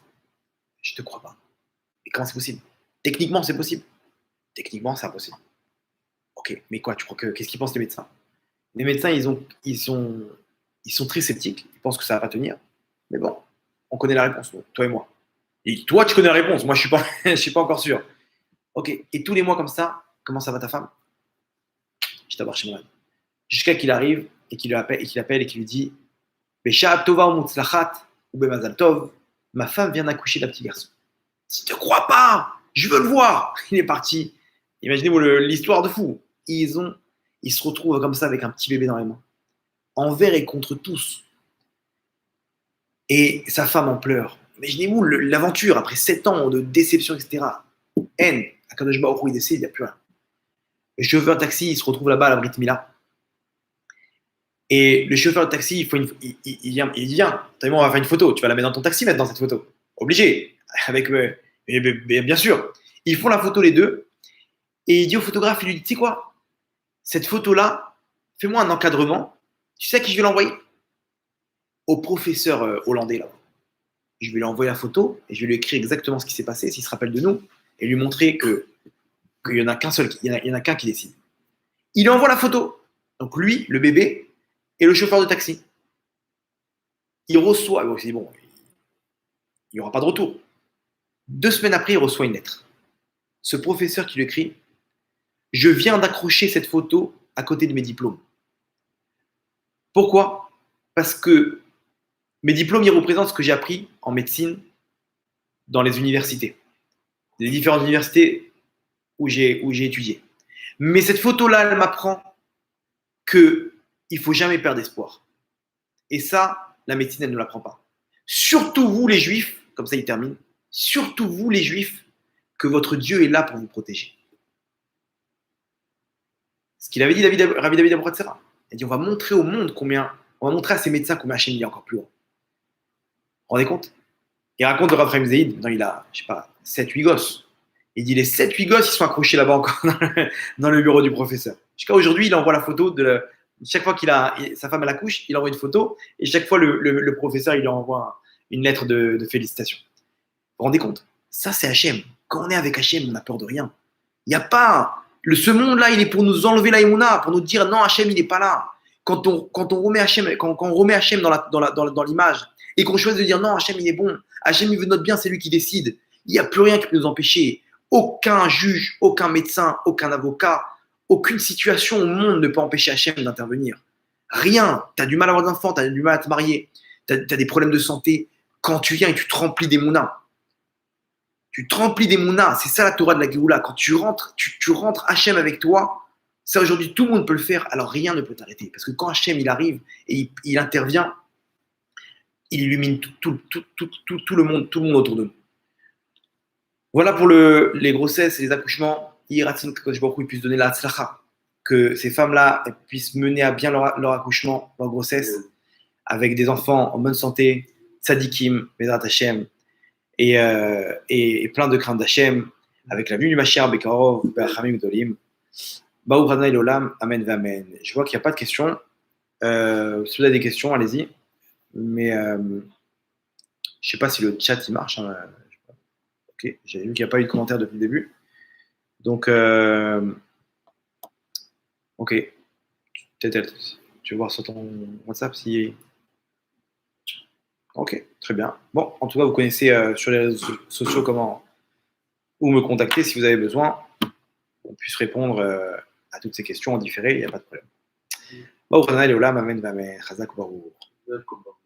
Je te crois pas. Et comment c'est possible? Techniquement, c'est possible. Techniquement, c'est impossible. Ok, mais quoi, tu crois que qu'est-ce qu'ils pensent les médecins? Les médecins, ils sont très sceptiques. Ils pensent que ça va pas tenir. Mais bon, on connaît la réponse, toi et moi. Et toi, tu connais la réponse. Moi, je suis pas, je suis pas encore sûr. Ok. Et tous les mois comme ça, comment ça va ta femme? Je t'aborde chez moi. Jusqu'à qu'il arrive et qu'il appelle et qu'il lui dit Besha Tova ou Mutzlachat ou Bemazal Tov, ma femme vient d'accoucher d'un petit garçon. Si tu ne crois pas, je veux le voir. Il est parti. Imaginez-vous l'histoire de fou. Ils se retrouvent comme ça avec un petit bébé dans les mains, envers et contre tous. Et sa femme en pleure. Imaginez-vous l'aventure après 7 ans de déception, etc. Haine. Akadosh Baruch Hu, il décide, il n'y a plus rien. Le chauffeur de taxi, il se retrouve là-bas à la Brit Mila. Et le chauffeur de taxi, il vient, on va faire une photo. Tu vas la mettre dans ton taxi maintenant, cette photo. Obligé. Avec, bien sûr. Ils font la photo les deux. Et il dit au photographe, il lui dit, tu sais quoi? Cette photo-là, fais-moi un encadrement. Tu sais à qui je vais l'envoyer? Au professeur hollandais, là. Je vais lui envoyer la photo et je vais lui écrire exactement ce qui s'est passé, s'il se rappelle de nous, et lui montrer qu'il n'y en a qu'un seul, il y en a qu'un qui décide. Il lui envoie la photo. Donc lui, le bébé, et le chauffeur de taxi. Il reçoit, bon, c'est bon, il n'y aura pas de retour. 2 semaines après, il reçoit une lettre. Ce professeur qui lui écrit je viens d'accrocher cette photo à côté de mes diplômes. Pourquoi? Parce que mes diplômes, ils représentent ce que j'ai appris en médecine dans les universités, les différentes universités où j'ai étudié. Mais cette photo-là, elle m'apprend qu'il ne faut jamais perdre espoir. Et ça, la médecine, elle ne l'apprend pas. Surtout vous, les juifs, comme ça il termine, surtout vous, les juifs, que votre Dieu est là pour vous protéger. Ce qu'il avait dit Rabbi David Abratzera. Il a dit on va montrer au monde on va montrer à ces médecins combien Hachem est encore plus haut. Vous vous rendez compte? Il raconte le Rav Chaim Zeid, maintenant il a, je sais pas, 7-8 gosses. Il dit les 7-8 gosses, ils sont accrochés là-bas encore dans le bureau du professeur. Jusqu'à aujourd'hui, il envoie la photo chaque fois sa femme à la couche, il envoie une photo et chaque fois le professeur il lui envoie une lettre de félicitations. Vous vous rendez compte? Ça c'est Hachem. Quand on est avec Hachem, on n'a peur de rien. Il n'y a pas. Ce monde-là, il est pour nous enlever la Emouna, pour nous dire non, Hachem, il n'est pas là. Quand on remet Hachem, quand on remet Hachem dans l'image et qu'on choisit de dire non, Hachem, il est bon, Hachem, il veut notre bien, c'est lui qui décide. Il n'y a plus rien qui peut nous empêcher. Aucun juge, aucun médecin, aucun avocat, aucune situation au monde ne peut empêcher Hachem d'intervenir. Rien. Tu as du mal à avoir d'enfants, tu as du mal à te marier, tu as des problèmes de santé. Quand tu viens et tu te remplis d'Emouna, tu te remplis d'Emouna, c'est ça la Torah de la Géoula. Quand tu rentres Hachem avec toi, ça aujourd'hui tout le monde peut le faire, alors rien ne peut t'arrêter. Parce que quand Hachem il arrive et il intervient, il illumine tout le monde autour de nous. Voilà pour les grossesses et les accouchements. Il puisse donner la tzlacha, que ces femmes-là puissent mener à bien leur accouchement, leur grossesse, avec des enfants en bonne santé, tzadikim, Bezrat Hachem, et plein de craintes d'Hachem, avec la venue du Mashiach, Bekarov, Be'achamim Gdolim. Baou Hadonai L'Olam, Amen V'Amen. Je vois qu'il n'y a pas de questions. Si vous avez des questions, allez-y. Mais je ne sais pas si le chat il marche. Hein. Ok, j'ai vu qu'il n'y a pas eu de commentaires depuis le début. Donc, ok. Peut-être, tu veux voir sur ton WhatsApp si. Ok, très bien. Bon, en tout cas, vous connaissez sur les réseaux sociaux comment où me contacter si vous avez besoin. on puisse répondre à toutes ces questions en différé, il n'y a pas de problème. Baruch Adonai Leolam, Amen, Amen. Chazak Baruch. D'accord.